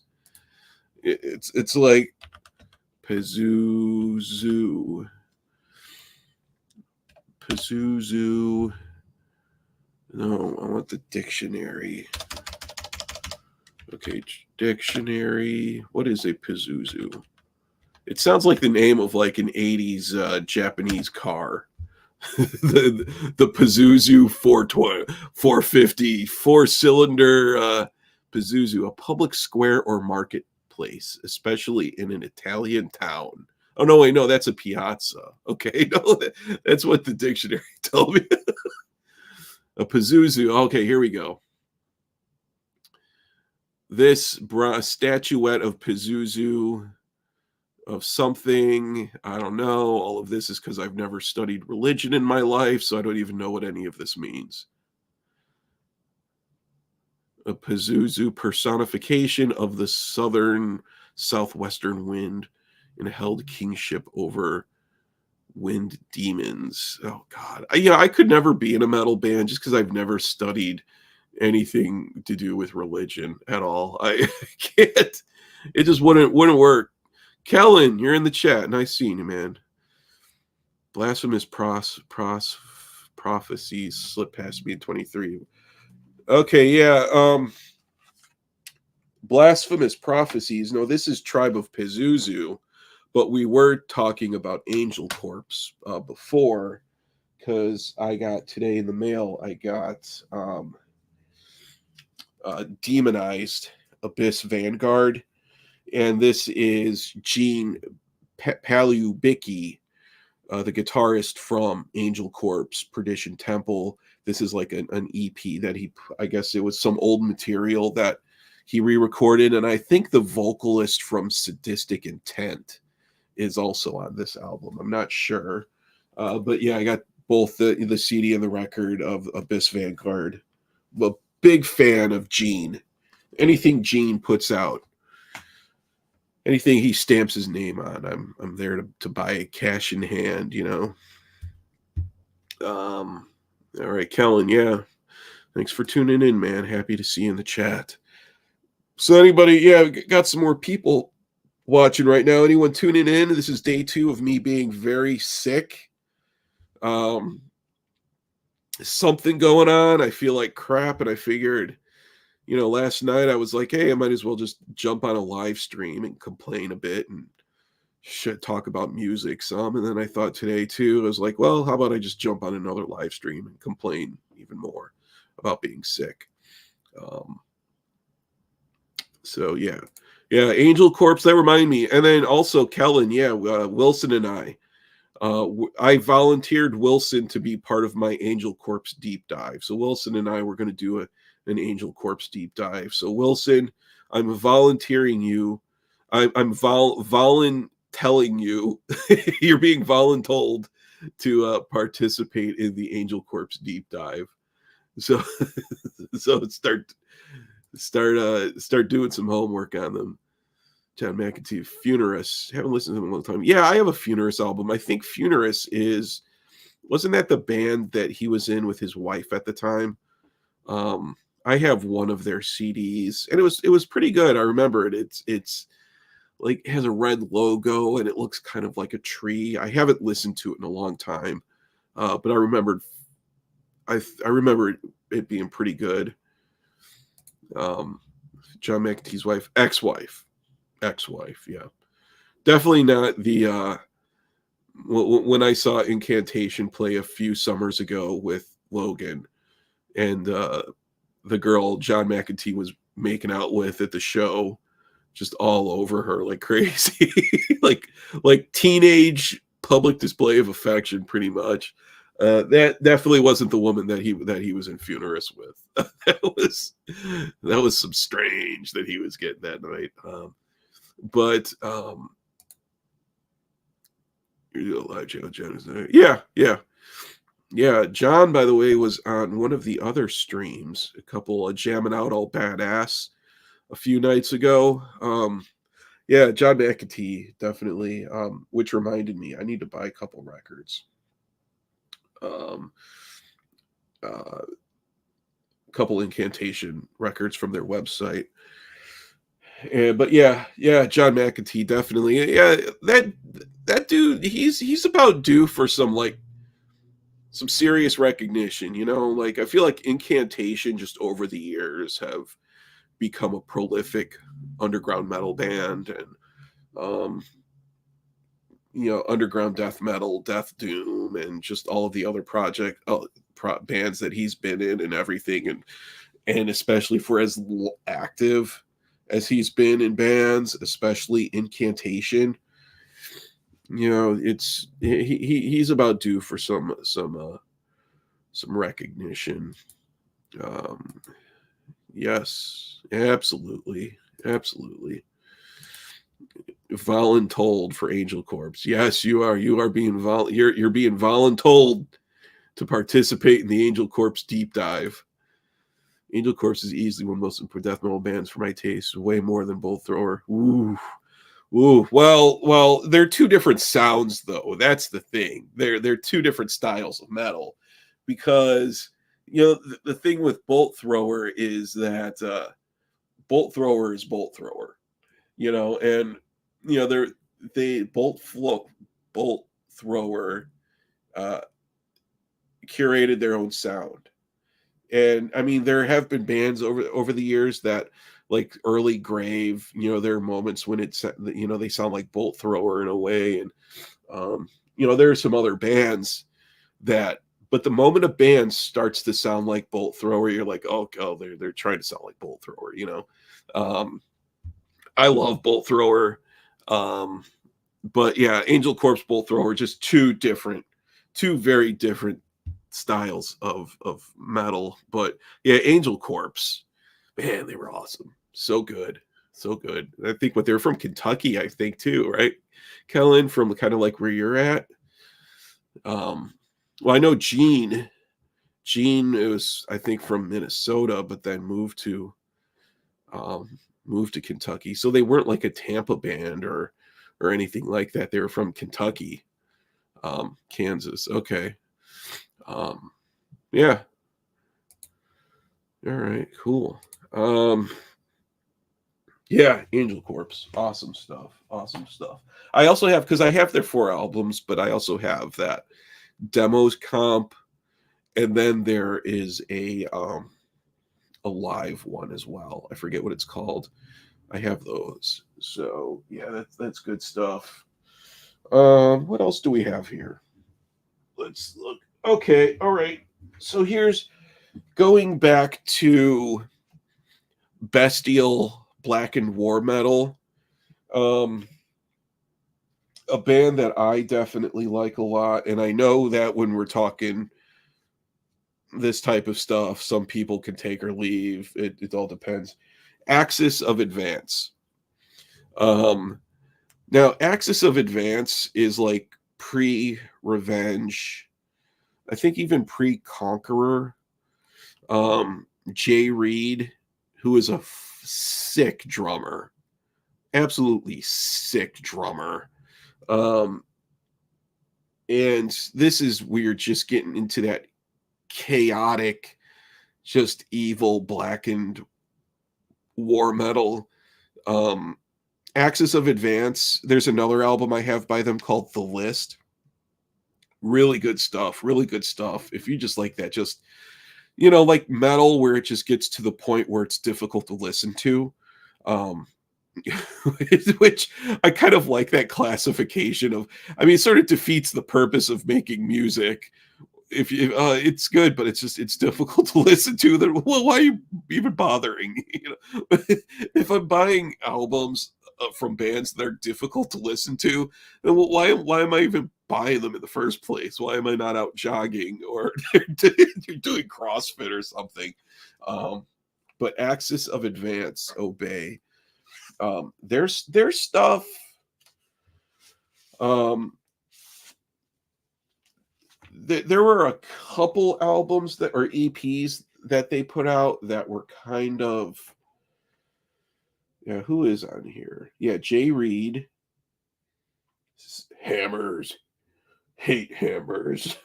It's like Pazuzu. Pazuzu. No, I want the dictionary. Okay, dictionary. What is a Pazuzu? It sounds like the name of like an 80s Japanese car. the Pazuzu 450 4-cylinder Pazuzu, a public square or marketplace, especially in an Italian town. Oh no, wait, no, that's a piazza. Okay, no, that's what the dictionary told me. A Pazuzu. Okay, here we go. This statuette of Pazuzu of something, I don't know. All of this is because I've never studied religion in my life, so I don't even know what any of this means. A Pazuzu personification of the southwestern wind and held kingship over wind demons. Oh God, I could never be in a metal band just because I've never studied anything to do with religion at all. I can't. It just wouldn't work. Kellen, you're in the chat. Nice seeing you, man. Blasphemous prophecies slipped past me in 23. Okay, yeah. Blasphemous prophecies. No, this is Tribe of Pazuzu, but we were talking about Angel Corpse before, because I got today in the mail, I got Demonized Abyss Vanguard, and this is Gene Palubicki, the guitarist from Angel Corpse, Perdition Temple. This is like an EP that I guess it was some old material that he re-recorded, and I think the vocalist from Sadistic Intent is also on this album. I'm not sure, but yeah, I got both the CD and the record of Abyss Vanguard. I'm a big fan of Gene. Anything Gene puts out, anything he stamps his name on, I'm there to buy it cash in hand. All right, Kellen. Yeah, thanks for tuning in, man. Happy to see you in the chat. So anybody, yeah, got some more people watching right now. Anyone tuning in? This is day 2 of me being very sick. Something going on. I feel like crap, and I figured, last night I was like, hey, I might as well just jump on a live stream and complain a bit and talk about music some. And then I thought today too, I was like, well, how about I just jump on another live stream and complain even more about being sick. So yeah, Angel Corpse, that remind me. And then also Kellen, Wilson and I volunteered Wilson to be part of my Angel Corpse deep dive. So Wilson and I were going to do an Angel Corpse deep dive. So Wilson, I'm volunteering you I'm telling you, you're being voluntold to participate in the Angel Corpse deep dive. So so start doing some homework on them. John McEntee, Funerus. Haven't listened to them in a long time. Yeah, I have a Funerus album. I think Funerus wasn't that the band that he was in with his wife at the time? Um, I have one of their CDs, and it was pretty good. I remember it. It's like it has a red logo and it looks kind of like a tree. I haven't listened to it in a long time, but I remember it being pretty good. John McEntee's wife, ex-wife, yeah, definitely not the. When I saw Incantation play a few summers ago with Logan, and the girl John McEntee was making out with at the show, just all over her like crazy, like teenage public display of affection, pretty much. That definitely wasn't the woman that he was in Funerus with. that was some strange that he was getting that night. But yeah. John, by the way, was on one of the other streams, a couple of jamming out all badass a few nights ago. Yeah, John McEntee, definitely. Which reminded me, I need to buy a couple records. Um, a couple Incantation records from their website. But yeah, John McEntee, definitely. Yeah, that dude, he's about due for some serious recognition. Like I feel like Incantation just over the years have become a prolific underground metal band, and underground death metal, death doom, and just all of the other bands that he's been in and everything, and especially for as active as he's been in bands, especially Incantation. He's about due for some recognition. Um, yes, absolutely. Voluntold for Angel Corpse. Yes, you are. You are being you're being voluntold to participate in the Angel Corpse deep dive. Angel Corpse is easily one of the most important death metal bands for my taste, way more than Bolt Thrower. Ooh. Ooh. Well, they're two different sounds though. That's the thing. They're two different styles of metal, because the thing with Bolt Thrower is that Bolt Thrower is Bolt Thrower. And they Bolt Thrower uh, curated their own sound. And I mean, there have been bands over the years that, like early Grave, there are moments when they sound like Bolt Thrower in a way, and there are some other bands that, but the moment a band starts to sound like Bolt Thrower, you're like, oh, they're trying to sound like Bolt Thrower. I love Bolt Thrower, but yeah, Angel Corpse, Bolt Thrower, just two very different styles of metal. But yeah, Angel Corpse, man, they were awesome. So good. I think they're from Kentucky, I think too, right? Kellen, from kind of like where you're at. Well, I know Gene is, I think, from Minnesota, but then moved to Kentucky. So they weren't like a Tampa band or anything like that. They were from Kentucky, Kansas. Okay. Yeah. All right, cool. Yeah, Angel Corpse. Awesome stuff. I also have, because I have their 4 albums, but I also have that demos comp, and then there is a live one as well. I forget what it's called. I have those. So yeah, that's good stuff. What else do we have here? Let's look. Okay, all right. So here's going back to bestial blackened war metal. A band that I definitely like a lot, and I know that when we're talking this type of stuff, some people can take or leave. It all depends. Axis of Advance. Um, Now, Axis of Advance is like pre-Revenge. I think even pre-Conqueror. Jay Reed, who is a sick drummer, absolutely sick drummer. Um, and this is weird, just getting into that chaotic, just evil, blackened war metal. Um, Axis of Advance, there's another album I have by them called The List. Really good stuff, really good stuff. If you just like that, just, like metal where it just gets to the point where it's difficult to listen to. Um, which I kind of like that classification of, I mean, it sort of defeats the purpose of making music. If you, it's good, but it's difficult to listen to. Then, well, why are you even bothering? If I'm buying albums from bands that are difficult to listen to, then why am I even buying them in the first place? Why am I not out jogging or doing CrossFit or something? Um, but Axis of Advance, Obey. Their stuff. Um, there were a couple albums that or EPs that they put out that were kind of, yeah. Who is on here? Yeah, Jay Reed, Hammers, Hate Hammers,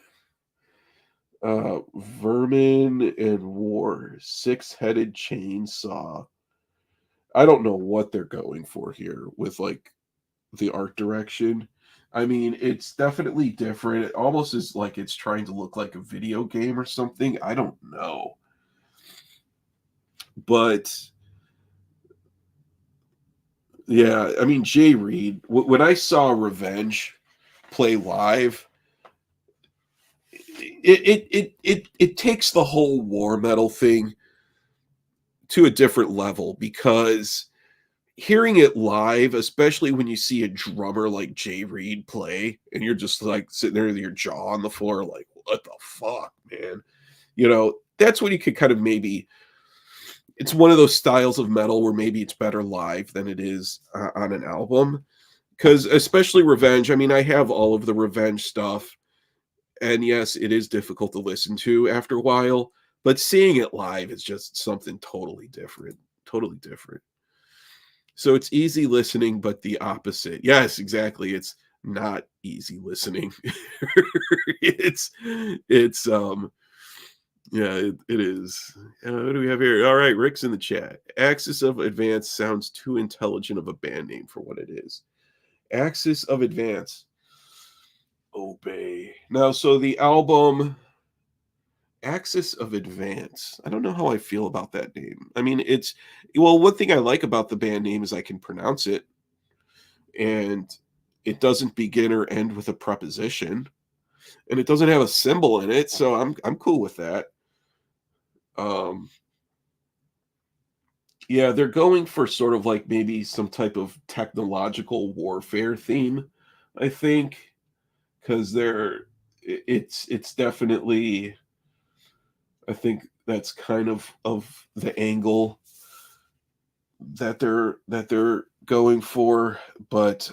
Vermin and War, Six-Headed Chainsaw. I don't know what they're going for here with like the art direction. I mean, it's definitely different. It almost is like it's trying to look like a video game or something. I don't know. But yeah, I mean, Jay Reed, when I saw Revenge play live, it takes the whole war metal thing to a different level because hearing it live, especially when you see a drummer like Jay Reed play, and you're just like sitting there with your jaw on the floor, like, what the fuck, man? That's when you could kind of maybe, it's one of those styles of metal where maybe it's better live than it is on an album. Because especially Revenge, I mean, I have all of the Revenge stuff, and yes, it is difficult to listen to after a while, but seeing it live is just something totally different. Totally different. So it's easy listening, but the opposite. Yes, exactly. It's not easy listening. it's it's yeah, it is. What do we have here? All right, Rick's in the chat. Axis of Advance sounds too intelligent of a band name for what it is. Axis of Advance. Obey. Now, so the album Axis of Advance. I don't know how I feel about that name. I mean, well, one thing I like about the band name is I can pronounce it, and it doesn't begin or end with a preposition, and it doesn't have a symbol in it, so I'm cool with that. Um, yeah, they're going for sort of like maybe some type of technological warfare theme, I think, because it's definitely, I think that's kind of the angle that they're going for. But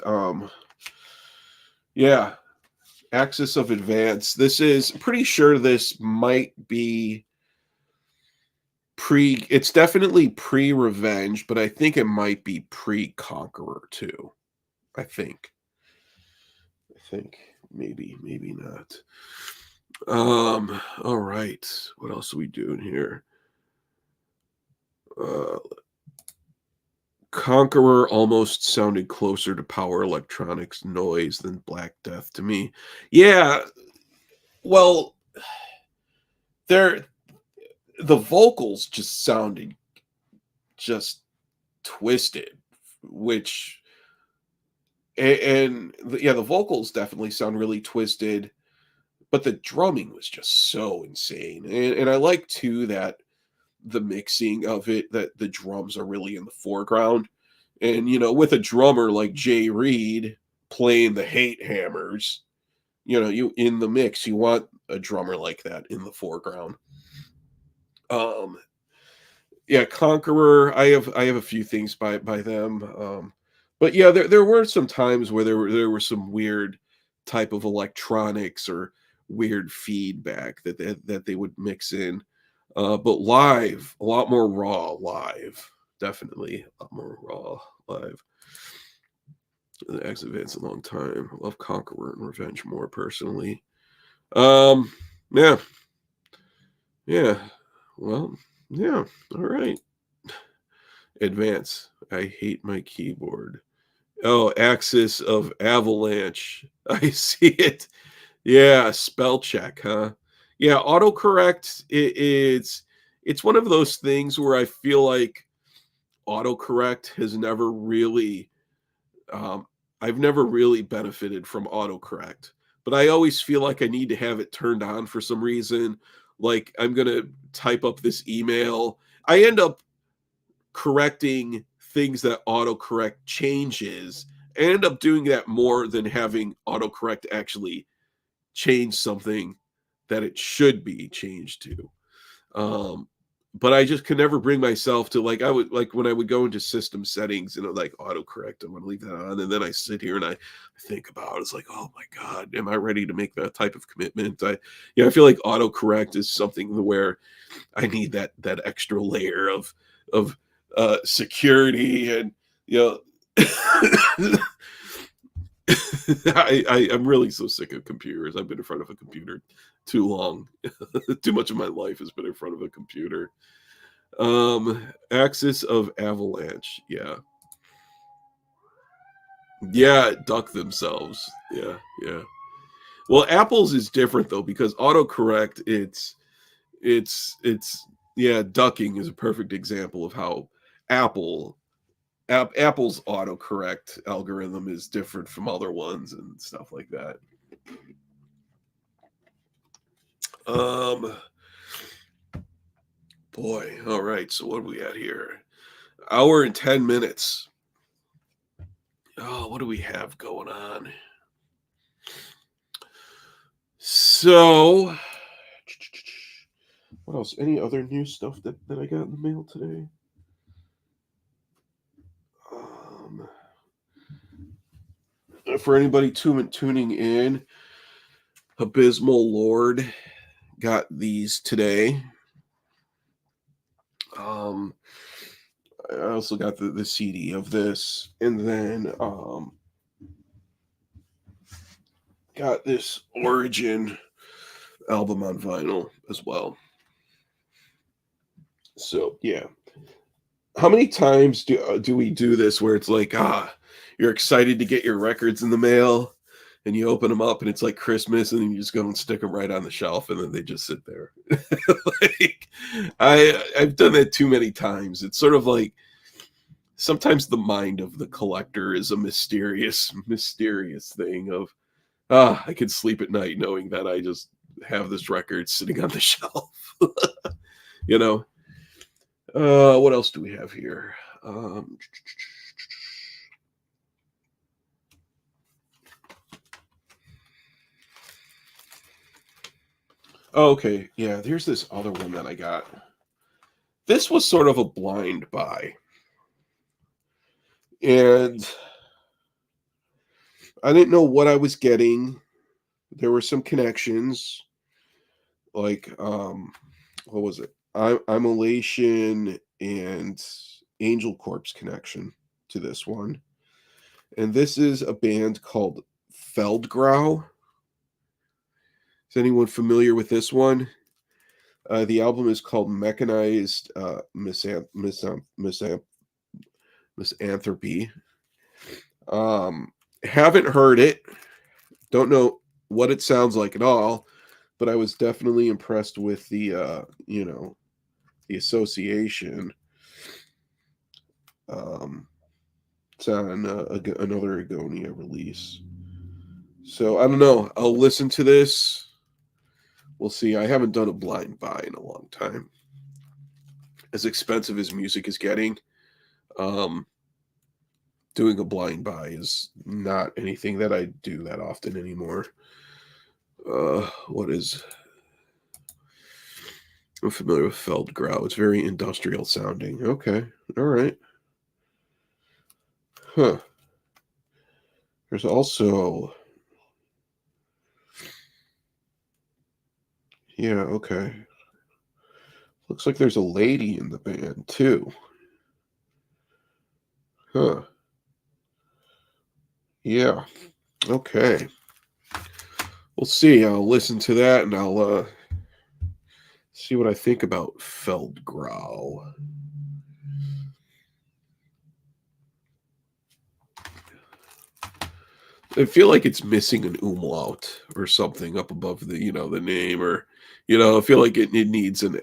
yeah, Axis of Advance. This is pretty sure this might be it's definitely pre-Revenge, but I think it might be pre-Conqueror too. I think. I think maybe not. All right. What else are we doing here? Uh Conqueror almost sounded closer to Power Electronics noise than Black Death to me. Yeah, well, they're the vocals just sounded just twisted, which yeah, the vocals definitely sound really twisted, but the drumming was just so insane. And I like too that the mixing of it, that the drums are really in the foreground. And with a drummer like Jay Reed playing the Hate Hammers, you in the mix, you want a drummer like that in the foreground. Yeah, Conqueror. I have a few things by them. But yeah, there were some times where there were some weird type of electronics or weird feedback that they would mix in. But live, a lot more raw live. Definitely a lot more raw live. The X Advance a long time. I love Conqueror and Revenge more personally. Um, yeah, yeah. Well, yeah. All right. Advance. I hate my keyboard. Oh, Axis of Avalanche. I see it. Yeah, spell check, huh? Yeah, autocorrect. It's one of those things where I feel like autocorrect has never really um, I've never really benefited from autocorrect, but I always feel like I need to have it turned on for some reason. Like I'm gonna type up this email. I end up correcting things that autocorrect changes. I end up doing that more than having autocorrect actually change something that it should be changed to. Um, but I just could never bring myself to like I would like when I would go into system settings and like autocorrect, I want to leave that on, and then I sit here and I think about it. It's like, oh my god, am I ready to make that type of commitment? I feel like autocorrect is something where I need that extra layer of security and you know I'm really so sick of computers. I've been in front of a computer too long. Too much of my life has been in front of a computer. Axis of Avalanche. Yeah. Yeah, duck themselves. Yeah, yeah. Well, Apple's is different though because autocorrect it's yeah, ducking is a perfect example of how Apple Apple's autocorrect algorithm is different from other ones and stuff like that. Um Boy, all right. So what are we at here? Hour and 10 minutes. Oh, what do we have going on? So, what else? Any other new stuff that I got in the mail today? Um, for anybody tuning in, Abysmal Lord got these today. Um, I also got the CD of this, and then got this Origin album on vinyl as well. So yeah, how many times do we do this where it's like you're excited to get your records in the mail and you open them up and it's like Christmas and then you just go and stick them right on the shelf and then they just sit there. Like I've done that too many times. It's sort of like sometimes the mind of the collector is a mysterious thing of I can sleep at night knowing that I just have this record sitting on the shelf. you know what else do we have here? Um, oh, okay, yeah. There's this other one that I got. This was sort of a blind buy, and I didn't know what I was getting. There were some connections, like what was it? I'm Elation and Angel Corpse connection to this one, and this is a band called Feldgrau. Is anyone familiar with this one? The album is called Mechanized Misanthropy. Haven't heard it. Don't know what it sounds like at all, but I was definitely impressed with the association. Um, it's on another Agonia release. So I don't know. I'll listen to this. We'll see. I haven't done a blind buy in a long time. As expensive as music is getting, um, doing a blind buy is not anything that I do that often anymore. What is I'm familiar with Feldgrau. It's very industrial sounding. Okay. All right. Huh. There's also, yeah, okay. Looks like there's a lady in the band too. Huh. Yeah. Okay. We'll see. I'll listen to that and I'll see what I think about Feldgrau. I feel like it's missing an umlaut or something up above the, the name, or, I feel like it needs an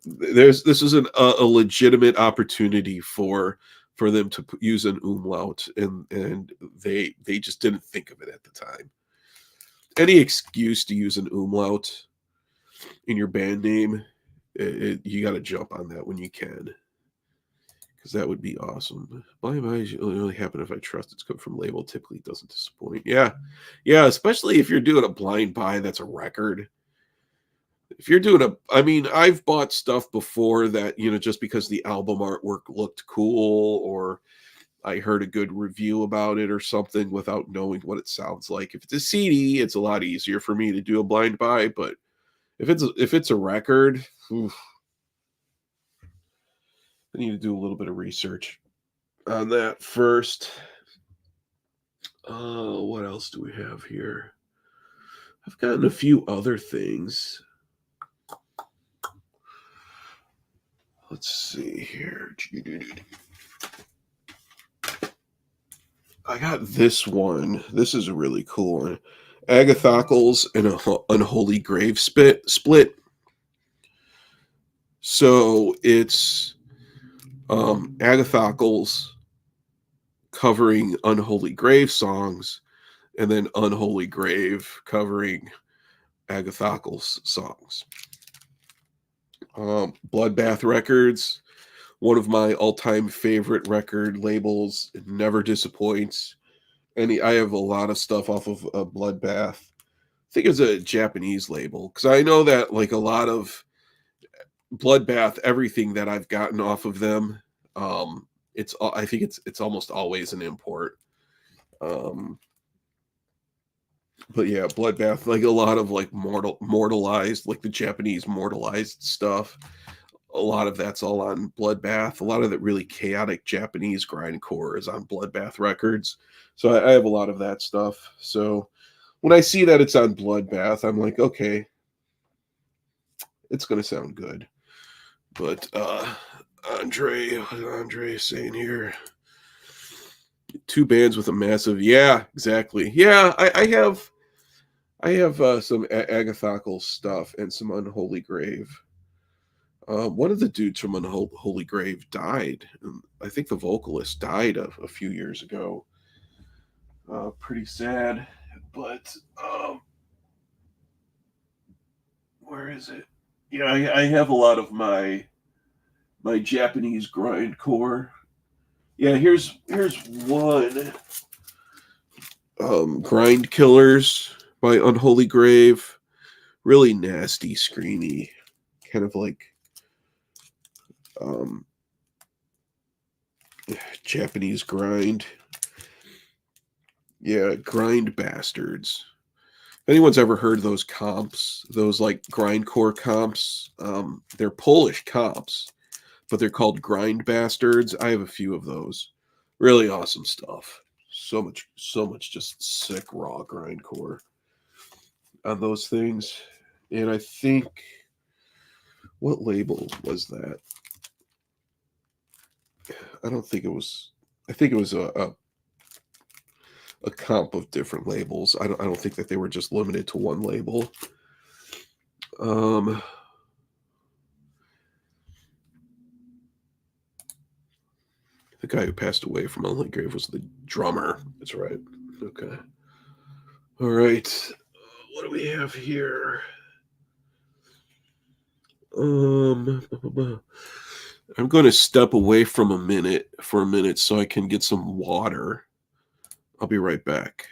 this is a legitimate opportunity for them to use an umlaut, and they just didn't think of it at the time. Any excuse to use an umlaut in your band name, you got to jump on that when you can, because that would be awesome. Blind buy only happen if I trust it's come from label. Typically, it doesn't disappoint. Yeah, yeah. Especially if you're doing a blind buy that's a record. If you're doing I mean, I've bought stuff before that, just because the album artwork looked cool, or I heard a good review about it or something, without knowing what it sounds like. If it's a CD, it's a lot easier for me to do a blind buy. But if it's a record, oof, I need to do a little bit of research on that first. What else do we have here? I've gotten a few other things. Let's see here. I got this one. This is a really cool one. Agathocles and a Unholy Grave split. So it's Agathocles covering Unholy Grave songs, and then Unholy Grave covering Agathocles songs. Bloodbath Records, one of my all-time favorite record labels. It never disappoints. I have a lot of stuff off of Bloodbath. I think it's a Japanese label, because I know that, like, a lot of Bloodbath, everything that I've gotten off of them, I think it's almost always an import. Um, but yeah, Bloodbath, like a lot of like mortalized, like the Japanese mortalized stuff. A lot of that's all on Bloodbath. A lot of that really chaotic Japanese grindcore is on Bloodbath Records. So I have a lot of that stuff. So when I see that it's on Bloodbath, I'm like, okay, it's gonna sound good. But Andre saying here, two bands with a massive, yeah, exactly. Yeah, I have some Agathocles stuff and some Unholy Grave. One of the dudes from Unholy Grave died. I think the vocalist died a few years ago. Pretty sad, but where is it? Yeah, I have a lot of my Japanese grindcore. Yeah, here's one. Grind Killers by Unholy Grave. Really nasty, screamy, kind of like um, Japanese grind. Yeah, grind bastards. If anyone's ever heard those comps, those like grindcore comps, they're Polish comps, but they're called grind bastards. I have a few of those. Really awesome stuff. So much just sick raw grindcore on those things. And I think, what label was that? I don't think it was. I think it was a comp of different labels. I don't think that they were just limited to one label. Um, the guy who passed away from Unholy Grave was the drummer. That's right. Okay. All right. What do we have here? Um, I'm going to step away from for a minute so I can get some water. I'll be right back.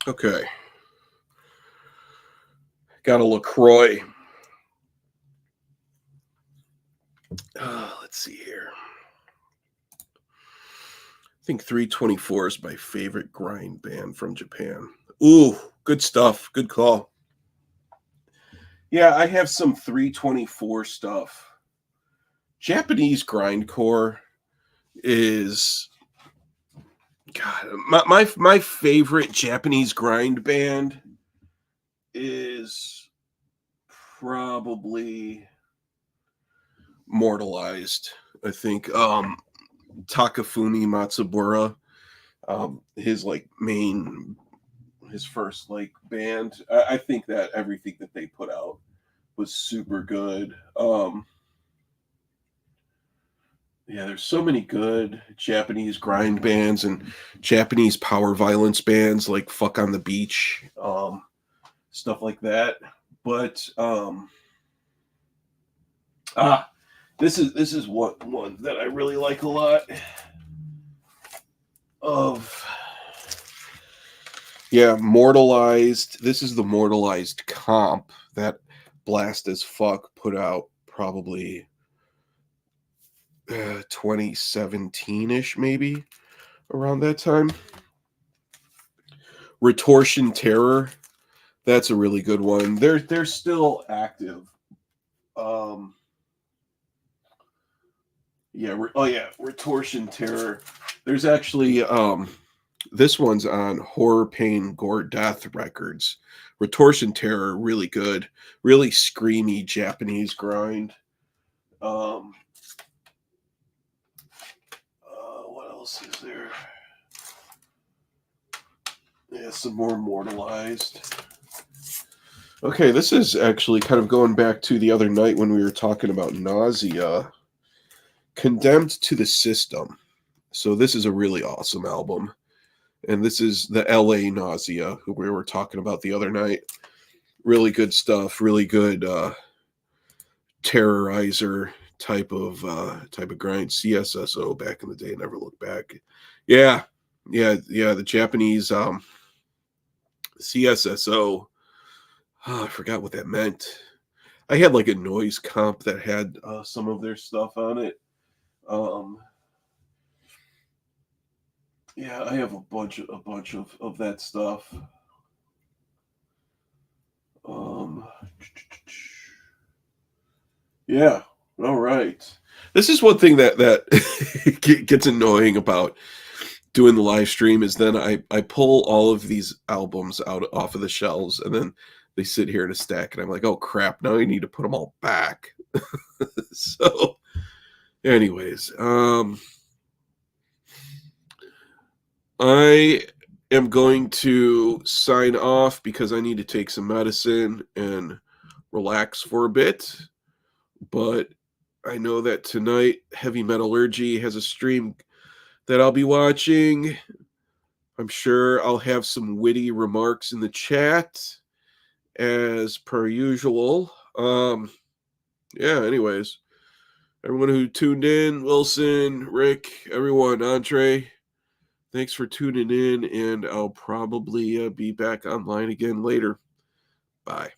Okay. Got a LaCroix. Let's see here. I think 324 is my favorite grind band from Japan. Ooh, good stuff. Good call. Yeah, I have some 324 stuff. Japanese grindcore is God. My favorite Japanese grind band is probably Mortalized. I think Takafumi Matsubara, his like main, his first like band. I think that everything that they put out was super good. Yeah, there's so many good Japanese grind bands and Japanese power violence bands like Fuck on the Beach, stuff like that. But ah, this is one that I really like a lot of. Yeah, Mortalized. This is the Mortalized comp that Blast as Fuck put out probably 2017-ish, maybe around that time. Retortion Terror. That's a really good one. They're still active. Um, yeah. Retortion Terror. There's actually this one's on Horror Pain Gore Death Records. Retortion Terror, really good, really screamy Japanese grind. Um, what else is there? Yeah, some more Mortalized. Okay, this is actually kind of going back to the other night when we were talking about Nausea. Condemned to the System. So this is a really awesome album. And this is the LA Nausea, who we were talking about the other night. Really good stuff, really good terrorizer type of grind. CSSO back in the day, never look back. Yeah. Yeah, the Japanese CSSO. Oh, I forgot what that meant. I had like a noise comp that had some of their stuff on it. Um, yeah, I have a bunch of that stuff. Um, yeah, all right. This is one thing that gets annoying about doing the live stream is then I pull all of these albums out off of the shelves and then they sit here in a stack and I'm like, oh crap, now I need to put them all back. So anyways, I am going to sign off because I need to take some medicine and relax for a bit. But I know that tonight Heavy Metallurgy has a stream that I'll be watching. I'm sure I'll have some witty remarks in the chat as per usual. Yeah, anyways, everyone who tuned in, Wilson, Rick, everyone, Andre, thanks for tuning in, and I'll probably be back online again later. Bye.